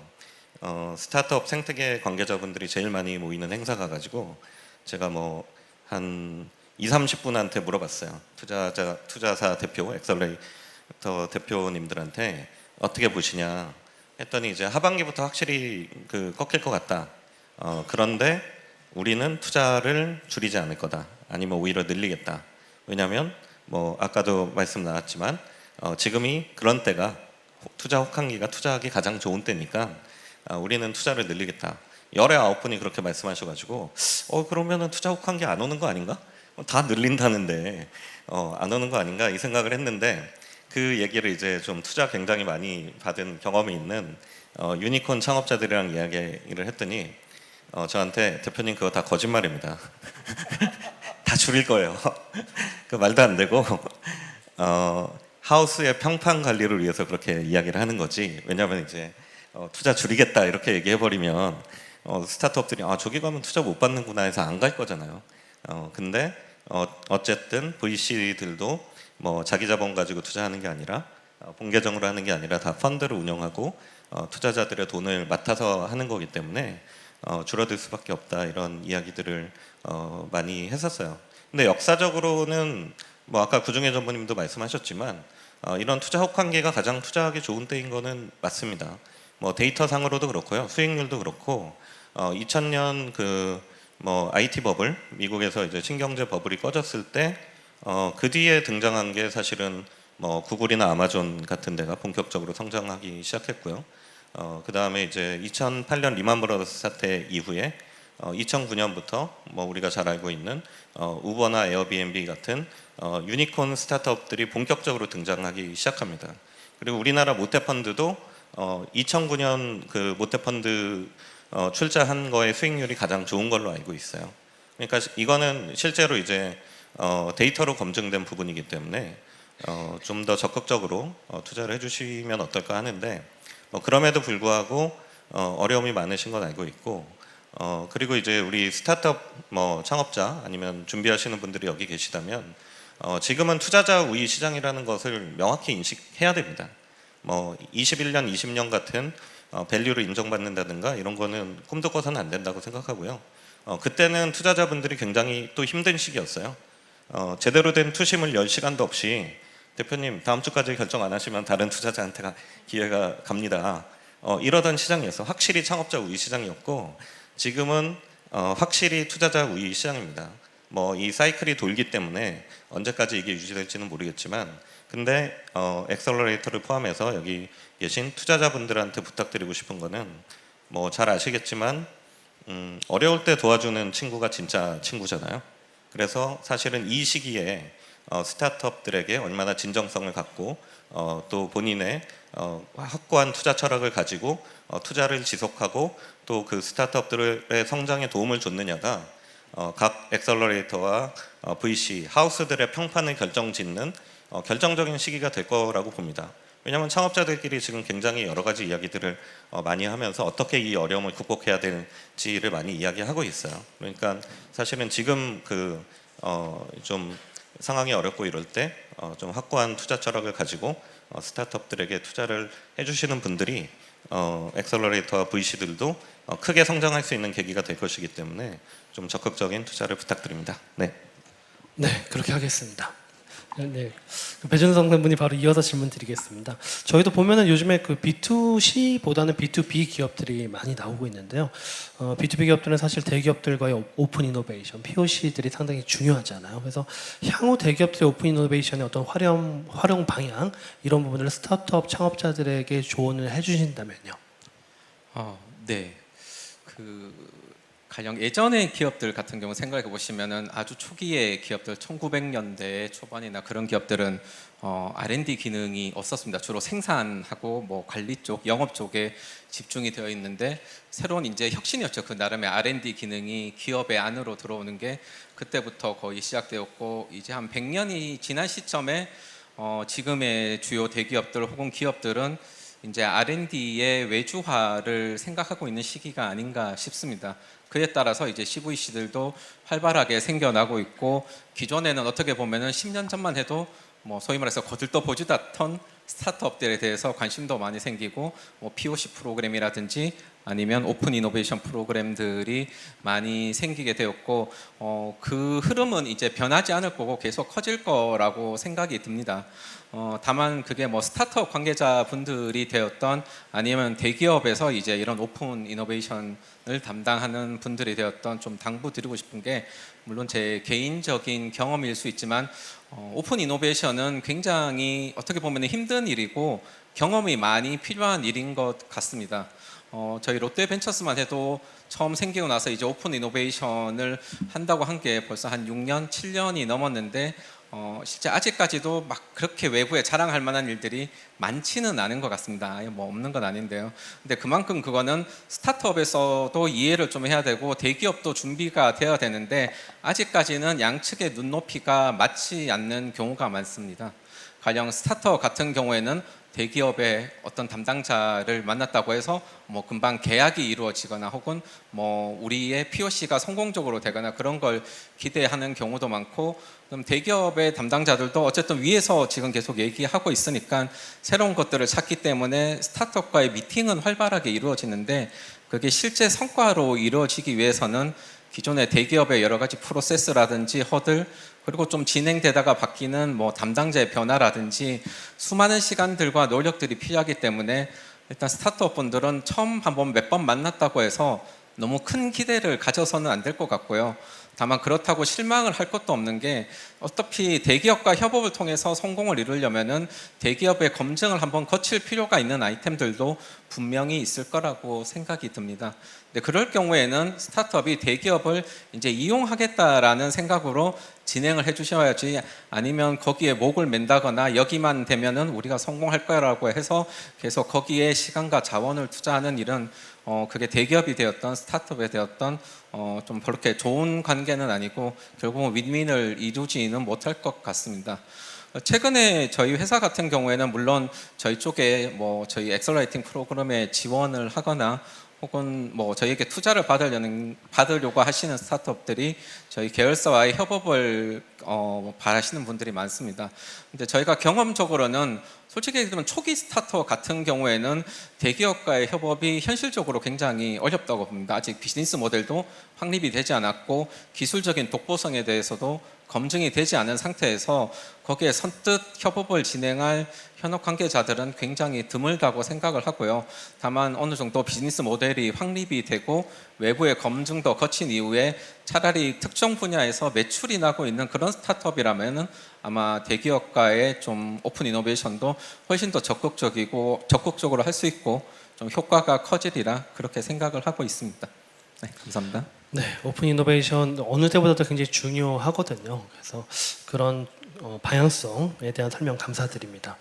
스타트업 생태계 관계자분들이 제일 많이 모이는 행사 가가지고 제가 뭐 한 20-30분한테 물어봤어요. 투자사 대표, 엑셀러레이터 대표님들한테 어떻게 보시냐 했더니 이제 하반기부터 확실히 그 꺾일 것 같다. 그런데 우리는 투자를 줄이지 않을 거다. 아니면 오히려 늘리겠다. 왜냐하면 뭐 아까도 말씀 나왔지만 지금이 그런 때가, 투자 혹한기가 투자하기 가장 좋은 때니까 우리는 투자를 늘리겠다. 19분이 그렇게 말씀하셔가지고 그러면은 투자 혹한기 안 오는 거 아닌가? 다 늘린다는데 안 오는 거 아닌가 이 생각을 했는데, 그 얘기를 이제 좀 투자 굉장히 많이 받은 경험이 있는 유니콘 창업자들이랑 이야기를 했더니 저한테 대표님 그거 다 거짓말입니다. 다 줄일 거예요. 그 말도 안 되고 하우스의 평판 관리를 위해서 그렇게 이야기를 하는 거지. 왜냐하면 이제 투자 줄이겠다 이렇게 얘기해 버리면 스타트업들이 저기 가면 투자 못 받는구나 해서 안 갈 거잖아요. 근데 어쨌든 VC들도 뭐 자기 자본 가지고 투자하는 게 아니라 본계정으로 하는 게 아니라 다 펀드를 운영하고 투자자들의 돈을 맡아서 하는 거기 때문에 줄어들 수밖에 없다, 이런 이야기들을 많이 했었어요. 근데 역사적으로는 뭐 아까 구중회 전무님도 말씀하셨지만 이런 투자 혹한기가 가장 투자하기 좋은 때인 거는 맞습니다. 뭐 데이터 상으로도 그렇고요, 수익률도 그렇고 2000년 뭐 IT 버블, 미국에서 이제 신경제 버블이 꺼졌을 때 그 뒤에 등장한 게 사실은 뭐 구글이나 아마존 같은 데가 본격적으로 성장하기 시작했고요. 그 다음에 이제 2008년 리만 브라더스 사태 이후에 2009년부터 뭐 우리가 잘 알고 있는 우버나 에어비앤비 같은 유니콘 스타트업들이 본격적으로 등장하기 시작합니다. 그리고 우리나라 모태펀드도 2009년 그 모태펀드 출자한 거의 수익률이 가장 좋은 걸로 알고 있어요. 그러니까 이거는 실제로 이제 데이터로 검증된 부분이기 때문에 좀 더 적극적으로 투자를 해주시면 어떨까 하는데, 그럼에도 불구하고 어려움이 많으신 건 알고 있고, 그리고 이제 우리 스타트업 뭐 창업자 아니면 준비하시는 분들이 여기 계시다면 지금은 투자자 우위 시장이라는 것을 명확히 인식해야 됩니다. 뭐 21년, 20년 같은 밸류를 인정받는다든가 이런 거는 꿈도 꿔서는 안 된다고 생각하고요. 그때는 투자자분들이 굉장히 또 힘든 시기였어요. 제대로 된 투심을 열 시간도 없이 대표님 다음 주까지 결정 안 하시면 다른 투자자한테 기회가 갑니다. 이러던 시장이었어. 확실히 창업자 우위 시장이었고, 지금은 확실히 투자자 우위 시장입니다. 뭐 이 사이클이 돌기 때문에 언제까지 이게 유지될지는 모르겠지만, 근데 엑셀러레이터를 포함해서 여기 계신 투자자분들한테 부탁드리고 싶은 거는 뭐 잘 아시겠지만 어려울 때 도와주는 친구가 진짜 친구잖아요. 그래서 사실은 이 시기에 스타트업들에게 얼마나 진정성을 갖고 또 본인의 확고한 투자 철학을 가지고 투자를 지속하고 또 그 스타트업들의 성장에 도움을 줬느냐가 각 엑셀러레이터와 VC 하우스들의 평판을 결정짓는 결정적인 시기가 될 거라고 봅니다. 왜냐하면 창업자들끼리 지금 굉장히 여러 가지 이야기들을 많이 하면서 어떻게 이 어려움을 극복해야 될지를 많이 이야기하고 있어요. 그러니까 사실은 지금 좀 상황이 어렵고 이럴 때 좀 확고한 투자 철학을 가지고 스타트업들에게 투자를 해주시는 분들이 엑셀러레이터와 VC들도 크게 성장할 수 있는 계기가 될 것이기 때문에 좀 적극적인 투자를 부탁드립니다. 네. 네, 그렇게 하겠습니다. 네, 배준성 선생님이 바로 이어서 질문 드리겠습니다. 저희도 보면은 요즘에 그 B2C보다는 B2B 기업들이 많이 나오고 있는데요. B2B 기업들은 사실 대기업들과의 오픈 이노베이션, POC들이 상당히 중요하잖아요. 그래서 향후 대기업들의 오픈 이노베이션의 어떤 활용 방향 이런 부분을 스타트업 창업자들에게 조언을 해주신다면요. 네. 가령 예전의 기업들 같은 경우 생각해 보시면은 아주 초기의 기업들 1900년대 초반이나 그런 기업들은 R&D 기능이 없었습니다. 주로 생산하고 뭐 관리 쪽, 영업 쪽에 집중이 되어 있는데 새로운 이제 혁신이었죠. 그 나름의 R&D 기능이 기업의 안으로 들어오는 게 그때부터 거의 시작되었고 이제 한 100년이 지난 시점에 지금의 주요 대기업들 혹은 기업들은 이제 R&D의 외주화를 생각하고 있는 시기가 아닌가 싶습니다. 그에 따라서 이제 CVC들도 활발하게 생겨나고 있고 기존에는 어떻게 보면은 10년 전만 해도 뭐 소위 말해서 거들떠보지도 않던 스타트업들에 대해서 관심도 많이 생기고 뭐 POC 프로그램이라든지 아니면 오픈 이노베이션 프로그램들이 많이 생기게 되었고 그 흐름은 이제 변하지 않을 거고 계속 커질 거라고 생각이 듭니다. 다만 그게 뭐 스타트업 관계자분들이 되었던 아니면 대기업에서 이제 이런 오픈 이노베이션을 담당하는 분들이 되었던 좀 당부드리고 싶은 게 물론 제 개인적인 경험일 수 있지만 오픈 이노베이션은 굉장히 어떻게 보면 힘든 일이고 경험이 많이 필요한 일인 것 같습니다. 저희 롯데벤처스만 해도 처음 생기고 나서 이제 오픈 이노베이션을 한다고 한 게 벌써 한 6년, 7년이 넘었는데 실제 아직까지도 막 그렇게 외부에 자랑할 만한 일들이 많지는 않은 것 같습니다. 뭐 없는 건 아닌데요. 근데 그만큼 그거는 스타트업에서도 이해를 좀 해야 되고 대기업도 준비가 되어야 되는데 아직까지는 양측의 눈높이가 맞지 않는 경우가 많습니다. 가령 스타트업 같은 경우에는 대기업의 어떤 담당자를 만났다고 해서 뭐 금방 계약이 이루어지거나 혹은 뭐 우리의 POC가 성공적으로 되거나 그런 걸 기대하는 경우도 많고 그럼 대기업의 담당자들도 어쨌든 위에서 지금 계속 얘기하고 있으니까 새로운 것들을 찾기 때문에 스타트업과의 미팅은 활발하게 이루어지는데 그게 실제 성과로 이루어지기 위해서는 기존의 대기업의 여러 가지 프로세스라든지 허들 그리고 좀 진행되다가 바뀌는 뭐 담당자의 변화라든지 수많은 시간들과 노력들이 필요하기 때문에 일단 스타트업 분들은 처음 한번 몇 번 만났다고 해서 너무 큰 기대를 가져서는 안 될 것 같고요. 다만 그렇다고 실망을 할 것도 없는 게 어차피 대기업과 협업을 통해서 성공을 이루려면은 대기업의 검증을 한번 거칠 필요가 있는 아이템들도 분명히 있을 거라고 생각이 듭니다. 근데 그럴 경우에는 스타트업이 대기업을 이제 이용하겠다라는 생각으로 진행을 해주셔야지 아니면 거기에 목을 맨다거나 여기만 되면은 우리가 성공할 거라고 해서 계속 거기에 시간과 자원을 투자하는 일은 그게 대기업이 되었던 스타트업이 되었던 좀 그렇게 좋은 관계는 아니고 결국은 윈윈을 이루지는 못할 것 같습니다. 최근에 저희 회사 같은 경우에는 물론 저희 쪽에 뭐 저희 엑셀러레이팅 프로그램에 지원을 하거나 혹은 뭐 저희에게 투자를 받으려고 하시는 스타트업들이 저희 계열사와의 협업을 바라시는 분들이 많습니다. 근데 저희가 경험적으로는 솔직히 얘기하면 초기 스타트업 같은 경우에는 대기업과의 협업이 현실적으로 굉장히 어렵다고 봅니다. 아직 비즈니스 모델도 확립이 되지 않았고 기술적인 독보성에 대해서도 검증이 되지 않은 상태에서 거기에 선뜻 협업을 진행할 현업 관계자들은 굉장히 드물다고 생각을 하고요. 다만 어느 정도 비즈니스 모델이 확립이 되고 외부의 검증도 거친 이후에 차라리 특정 분야에서 매출이 나고 있는 그런 스타트업이라면은 아마 대기업과의 좀 오픈 이노베이션도 훨씬 더 적극적으로 할 수 있고 좀 효과가 커지리라 그렇게 생각을 하고 있습니다. 네, 감사합니다. 네, 오픈 이노베이션 어느 때보다도 굉장히 중요하거든요. 그래서 그런 방향성에 대한 설명 감사드립니다.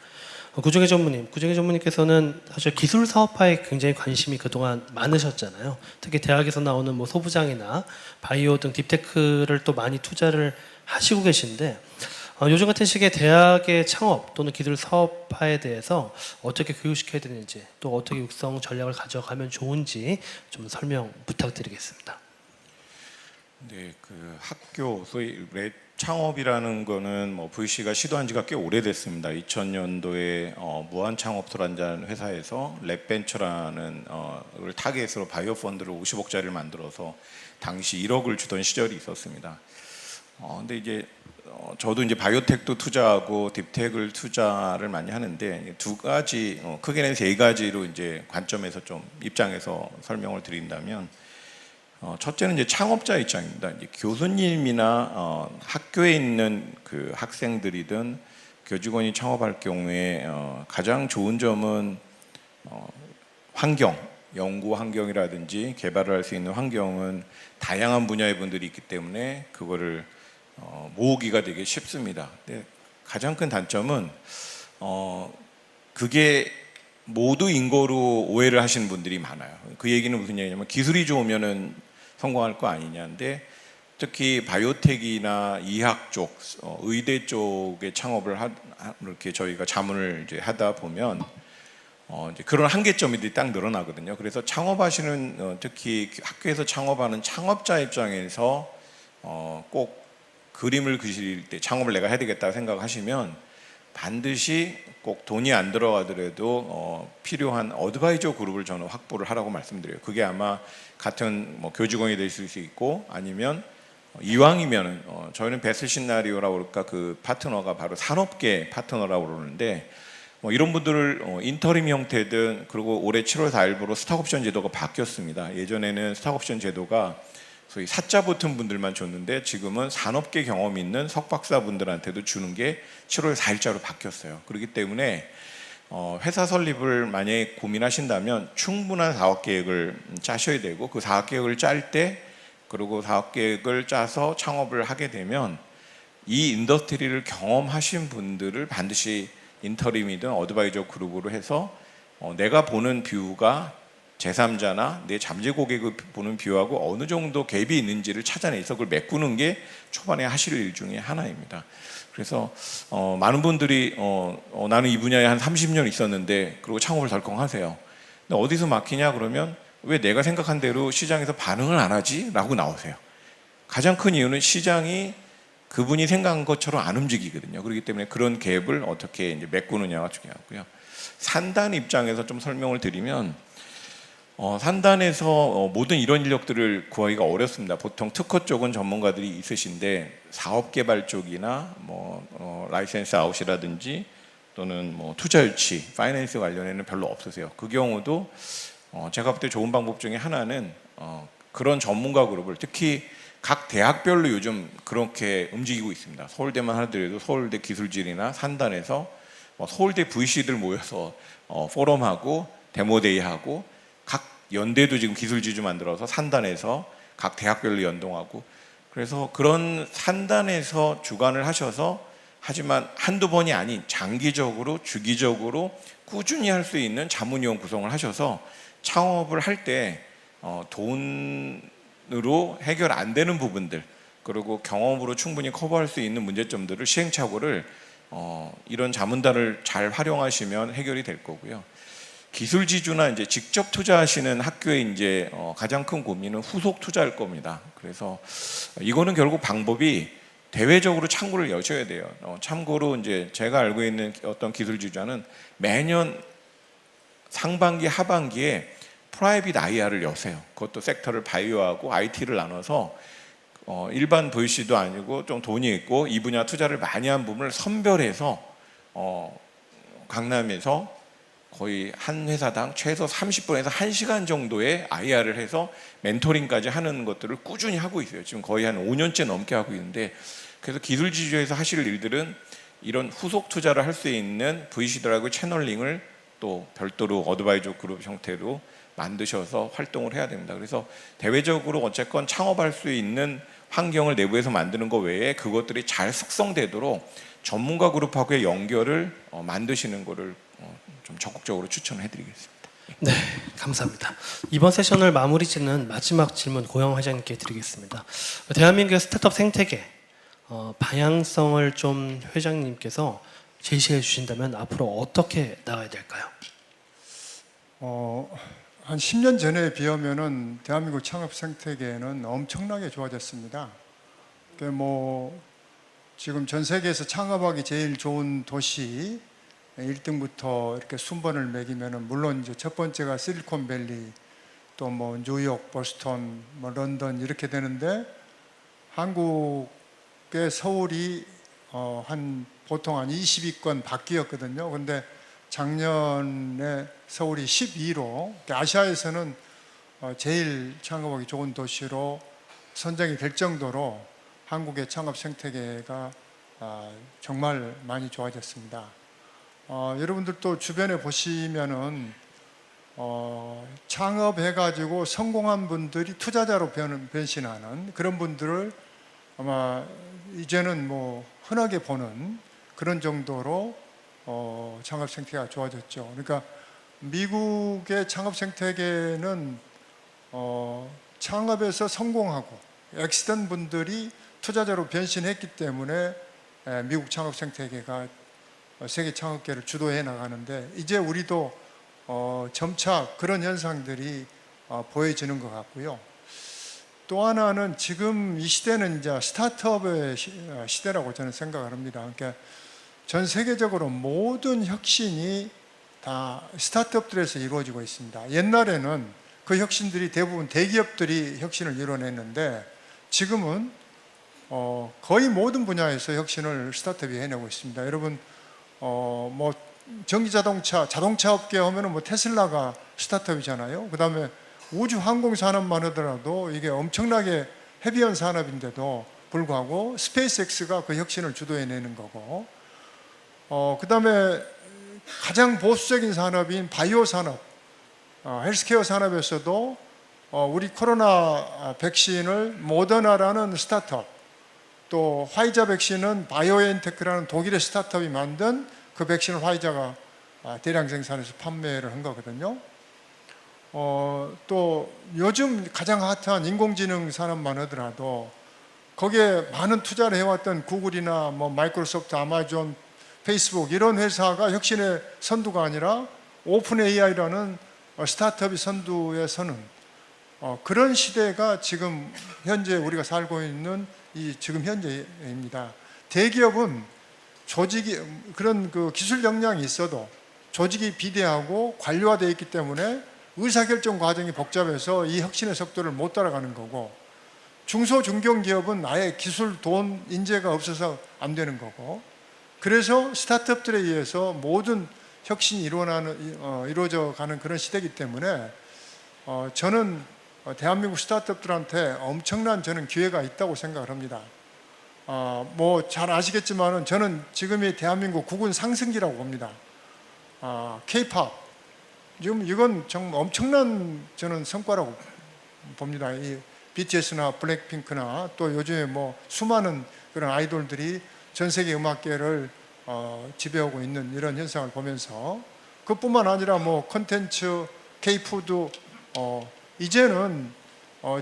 구정혜 전무님께서는 사실 기술 사업화에 굉장히 관심이 그동안 많으셨잖아요. 특히 대학에서 나오는 뭐 소부장이나 바이오 등 딥테크를 또 많이 투자를 하시고 계신데 요즘 같은 시기에 대학의 창업 또는 기술 사업화에 대해서 어떻게 교육시켜야 되는지 또 어떻게 육성 전략을 가져가면 좋은지 좀 설명 부탁드리겠습니다. 네, 그 학교 소위 랩 창업이라는 거는 뭐 VC가 시도한 지가 꽤 오래됐습니다. 2000년도에 무한 창업소라는 회사에서 랩벤처라는 를 타겟으로 바이오 펀드를 50억짜리를 만들어서 당시 1억을 주던 시절이 있었습니다. 근데 이제 저도 이제 바이오텍도 투자하고 딥텍을 투자를 많이 하는데 두 가지 크게는 세 가지로 이제 관점에서 좀 입장에서 설명을 드린다면 첫째는 이제 창업자 입장입니다. 이제 교수님이나 학교에 있는 그 학생들이든 교직원이 창업할 경우에 가장 좋은 점은 환경, 연구 환경이라든지 개발을 할 수 있는 환경은 다양한 분야의 분들이 있기 때문에 그거를 모으기가 되게 쉽습니다. 근데 가장 큰 단점은 그게 모두 인거로 오해를 하시는 분들이 많아요. 그 얘기는 무슨 얘기냐면 기술이 좋으면은 성공할 거 아니냐인데 특히 바이오텍이나 이학 쪽, 의대 쪽의 창업을 이렇게 저희가 자문을 이제 하다 보면 이제 그런 한계점이 딱 늘어나거든요. 그래서 창업하시는 특히 학교에서 창업하는 창업자 입장에서 꼭 그림을 그릴 때 창업을 내가 해야 되겠다 생각하시면 반드시 꼭 돈이 안 들어가더라도 필요한 어드바이저 그룹을 저는 확보를 하라고 말씀드려요. 그게 아마 같은 뭐 교직원이 될 수 있고 아니면 이왕이면 저희는 베슬 시나리오라고 그럴까 그 파트너가 바로 산업계 파트너라고 그러는데 뭐 이런 분들을 인터림 형태든 그리고 올해 7월 4일부로 스탁옵션 제도가 바뀌었습니다. 예전에는 스탁옵션 제도가 소위 사자 붙은 분들만 줬는데 지금은 산업계 경험 있는 석박사 분들한테도 주는 게 7월 4일자로 바뀌었어요. 그렇기 때문에 회사 설립을 만약에 고민하신다면 충분한 사업 계획을 짜셔야 되고 그 사업 계획을 짤 때 그리고 사업 계획을 짜서 창업을 하게 되면 이 인더스트리를 경험하신 분들을 반드시 인터림이든 어드바이저 그룹으로 해서 내가 보는 뷰가 제3자나 내 잠재 고객을 보는 뷰하고 어느 정도 갭이 있는지를 찾아내서 그걸 메꾸는 게 초반에 하실 일 중에 하나입니다. 그래서 많은 분들이 나는 이 분야에 한 30년 있었는데 그리고 창업을 덜컹 하세요. 근데 어디서 막히냐 그러면 왜 내가 생각한 대로 시장에서 반응을 안 하지? 라고 나오세요. 가장 큰 이유는 시장이 그분이 생각한 것처럼 안 움직이거든요. 그렇기 때문에 그런 갭을 어떻게 이제 메꾸느냐가 중요하고요. 산단 입장에서 좀 설명을 드리면 산단에서 모든 이런 인력들을 구하기가 어렵습니다. 보통 특허 쪽은 전문가들이 있으신데 사업 개발 쪽이나 뭐 라이센스 아웃이라든지 또는 뭐 투자 유치, 파이낸스 관련에는 별로 없으세요. 그 경우도 제가 볼 때 좋은 방법 중에 하나는 그런 전문가 그룹을 특히 각 대학별로 요즘 그렇게 움직이고 있습니다. 서울대만 하더라도 서울대 기술진이나 산단에서 서울대 VC들 모여서 포럼하고 데모데이하고 각 연대도 지금 기술지주 만들어서 산단에서 각 대학별로 연동하고 그래서 그런 산단에서 주관을 하셔서 하지만 한두 번이 아닌 장기적으로 주기적으로 꾸준히 할 수 있는 자문위원 구성을 하셔서 창업을 할 때 돈으로 해결 안 되는 부분들 그리고 경험으로 충분히 커버할 수 있는 문제점들을 시행착오를 이런 자문단을 잘 활용하시면 해결이 될 거고요. 기술지주나 이제 직접 투자하시는 학교의 이제 가장 큰 고민은 후속 투자일 겁니다. 그래서 이거는 결국 방법이 대외적으로 창구를 여셔야 돼요. 참고로 이제 제가 알고 있는 어떤 기술지주자는 매년 상반기 하반기에 프라이빗 IR을 여세요. 그것도 섹터를 바이오하고 IT를 나눠서 일반 VC도 아니고 좀 돈이 있고 이 분야 투자를 많이 한 부분을 선별해서 강남에서 거의 한 회사당 최소 30분에서 1시간 정도의 IR을 해서 멘토링까지 하는 것들을 꾸준히 하고 있어요. 지금 거의 한 5년째 넘게 하고 있는데, 그래서 기술지주에서 하실 일들은 이런 후속 투자를 할 수 있는 VC들하고 채널링을 또 별도로 어드바이저 그룹 형태로 만드셔서 활동을 해야 됩니다. 그래서 대외적으로 어쨌건 창업할 수 있는 환경을 내부에서 만드는 것 외에 그것들이 잘 숙성되도록 전문가 그룹하고의 연결을 만드시는 것을 좀 적극적으로 추천을 해드리겠습니다. 네, 감사합니다. 이번 세션을 마무리 짓는 마지막 질문 고영 회장님께 드리겠습니다. 대한민국의 스타트업 생태계 방향성을 좀 회장님께서 제시해 주신다면 앞으로 어떻게 나가야 될까요? 한 10년 전에 비하면은 대한민국 창업 생태계는 엄청나게 좋아졌습니다. 지금 전 세계에서 창업하기 제일 좋은 도시 1등부터 이렇게 순번을 매기면은 물론 이제 첫 번째가 실리콘밸리, 또 뭐 뉴욕, 보스턴, 뭐 런던 이렇게 되는데 한국의 서울이 보통 한 20위권 밖이었거든요. 근데 작년에 서울이 12위로 아시아에서는 제일 창업하기 좋은 도시로 선정이 될 정도로 한국의 창업 생태계가 정말 많이 좋아졌습니다. 여러분들도 주변에 보시면은 창업해가지고 성공한 분들이 투자자로 변신하는 그런 분들을 아마 이제는 뭐 흔하게 보는 그런 정도로 창업 생태계가 좋아졌죠. 그러니까 미국의 창업 생태계는 창업에서 성공하고 엑시던 분들이 투자자로 변신했기 때문에 미국 창업 생태계가 세계 창업계를 주도해 나가는데, 이제 우리도 점차 그런 현상들이 보여지는 것 같고요. 또 하나는 지금 이 시대는 이제 스타트업의 시대라고 저는 생각을 합니다. 그러니까 전 세계적으로 모든 혁신이 다 스타트업들에서 이루어지고 있습니다. 옛날에는 그 혁신들이 대부분 대기업들이 혁신을 이뤄냈는데, 지금은 거의 모든 분야에서 혁신을 스타트업이 해내고 있습니다. 여러분 뭐 전기자동차, 자동차 업계 하면은 뭐 테슬라가 스타트업이잖아요. 그 다음에 우주 항공 산업만 하더라도 이게 엄청나게 헤비한 산업인데도 불구하고 스페이스X가 그 혁신을 주도해내는 거고, 그 다음에 가장 보수적인 산업인 바이오 산업, 헬스케어 산업에서도 우리 코로나 백신을 모더나라는 스타트업, 또 화이자 백신은 바이오엔테크라는 독일의 스타트업이 만든 그 백신을 화이자가 대량 생산해서 판매를 한 거거든요. 또 요즘 가장 핫한 인공지능 산업만 하더라도 거기에 많은 투자를 해왔던 구글이나 뭐 마이크로소프트, 아마존, 페이스북 이런 회사가 혁신의 선두가 아니라 오픈 AI라는 스타트업이 선두에 서는 그런 시대가 지금 현재 우리가 살고 있는 이 지금 현재입니다. 대기업은 조직이 그런 그 기술 역량이 있어도 조직이 비대하고 관료화되어 있기 때문에 의사결정 과정이 복잡해서 이 혁신의 속도를 못 따라가는 거고, 중소 중견기업은 아예 기술, 돈, 인재가 없어서 안 되는 거고, 그래서 스타트업들에 의해서 모든 혁신이 이루어져 가는 그런 시대이기 때문에 저는 대한민국 스타트업들한테 엄청난 저는 기회가 있다고 생각을 합니다. 뭐 잘 아시겠지만은 저는 지금이 대한민국 국운 상승기라고 봅니다. K-팝 지금 이건 정말 엄청난 저는 성과라고 봅니다. 이 BTS나 블랙핑크나 또 요즘에 뭐 수많은 그런 아이돌들이 전 세계 음악계를 지배하고 있는 이런 현상을 보면서, 그뿐만 아니라 뭐 콘텐츠, K-푸드, 이제는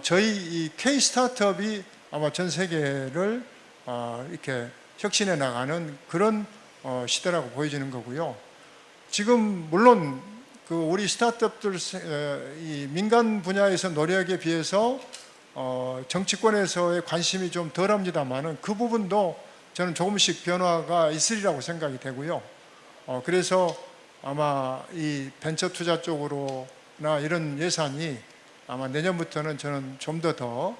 저희 이 K 스타트업이 아마 전 세계를 이렇게 혁신해 나가는 그런 시대라고 보여지는 거고요. 지금 물론 그 우리 스타트업들 이 민간 분야에서 노력에 비해서 정치권에서의 관심이 좀 덜합니다만은 그 부분도 저는 조금씩 변화가 있으리라고 생각이 되고요. 그래서 아마 이 벤처 투자 쪽으로나 이런 예산이 아마 내년부터는 저는 좀 더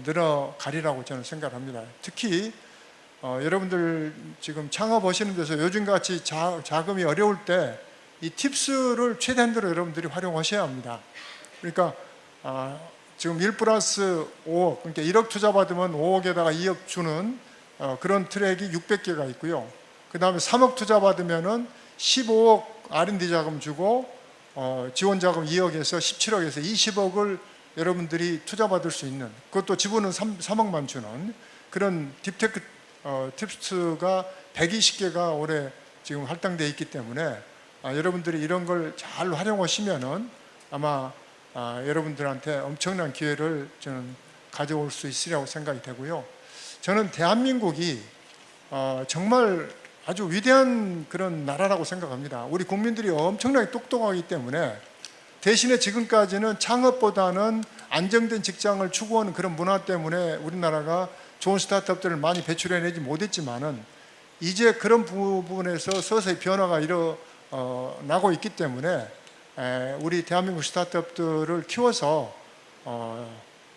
늘어가리라고 저는 생각합니다. 특히 여러분들 지금 창업하시는 데서 요즘같이 자금이 어려울 때 이 팁스를 최대한대로 여러분들이 활용하셔야 합니다. 그러니까 지금 1+5억, 그러니까 1억 투자 받으면 5억에다가 2억 주는 그런 트랙이 600개가 있고요. 그 다음에 3억 투자 받으면은 15억 R&D 자금 주고 지원 자금 2억에서 17억에서 20억을 여러분들이 투자 받을 수 있는, 그것도 지분은 3억만 주는 그런 딥테크 팁스가 120개가 올해 지금 할당되어 있기 때문에 여러분들이 이런 걸 잘 활용하시면은 아마 여러분들한테 엄청난 기회를 저는 가져올 수 있으리라고 생각이 되고요. 저는 대한민국이 정말 아주 위대한 그런 나라라고 생각합니다. 우리 국민들이 엄청나게 똑똑하기 때문에 대신에 지금까지는 창업보다는 안정된 직장을 추구하는 그런 문화 때문에 우리나라가 좋은 스타트업들을 많이 배출해내지 못했지만은 이제 그런 부분에서 서서히 변화가 일어나고 있기 때문에 우리 대한민국 스타트업들을 키워서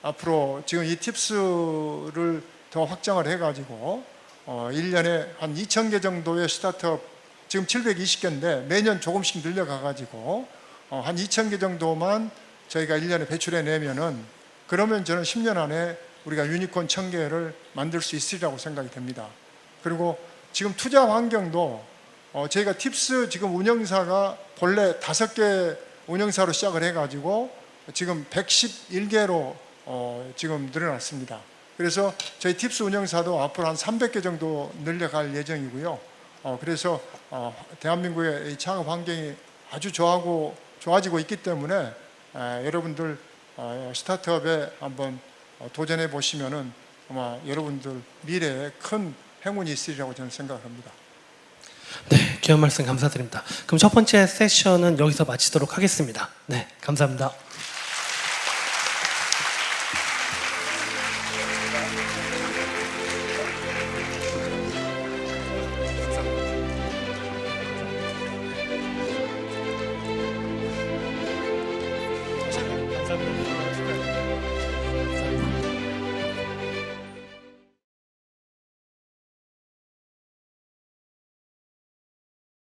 앞으로 지금 이 팁스를 더 확장을 해가지고 1년에 한 2,000개 정도의 스타트업, 지금 720개인데 매년 조금씩 늘려가가지고 한 2,000개 정도만 저희가 1년에 배출해내면은 그러면 저는 10년 안에 우리가 유니콘 1,000개를 만들 수 있으리라고 생각이 됩니다. 그리고 지금 투자 환경도 저희가 팁스 지금 운영사가 본래 5개 운영사로 시작을 해가지고 지금 111개로 지금 늘어났습니다. 그래서 저희 팁스 운영사도 앞으로 한 300개 정도 늘려갈 예정이고요. 그래서 대한민국의 이 창업 환경이 아주 좋아지고 있기 때문에 여러분들 스타트업에 한번 도전해 보시면은 아마 여러분들 미래에 큰 행운이 있으리라고 저는 생각합니다. 네, 귀한 말씀 감사드립니다. 그럼 첫 번째 세션은 여기서 마치도록 하겠습니다. 네, 감사합니다.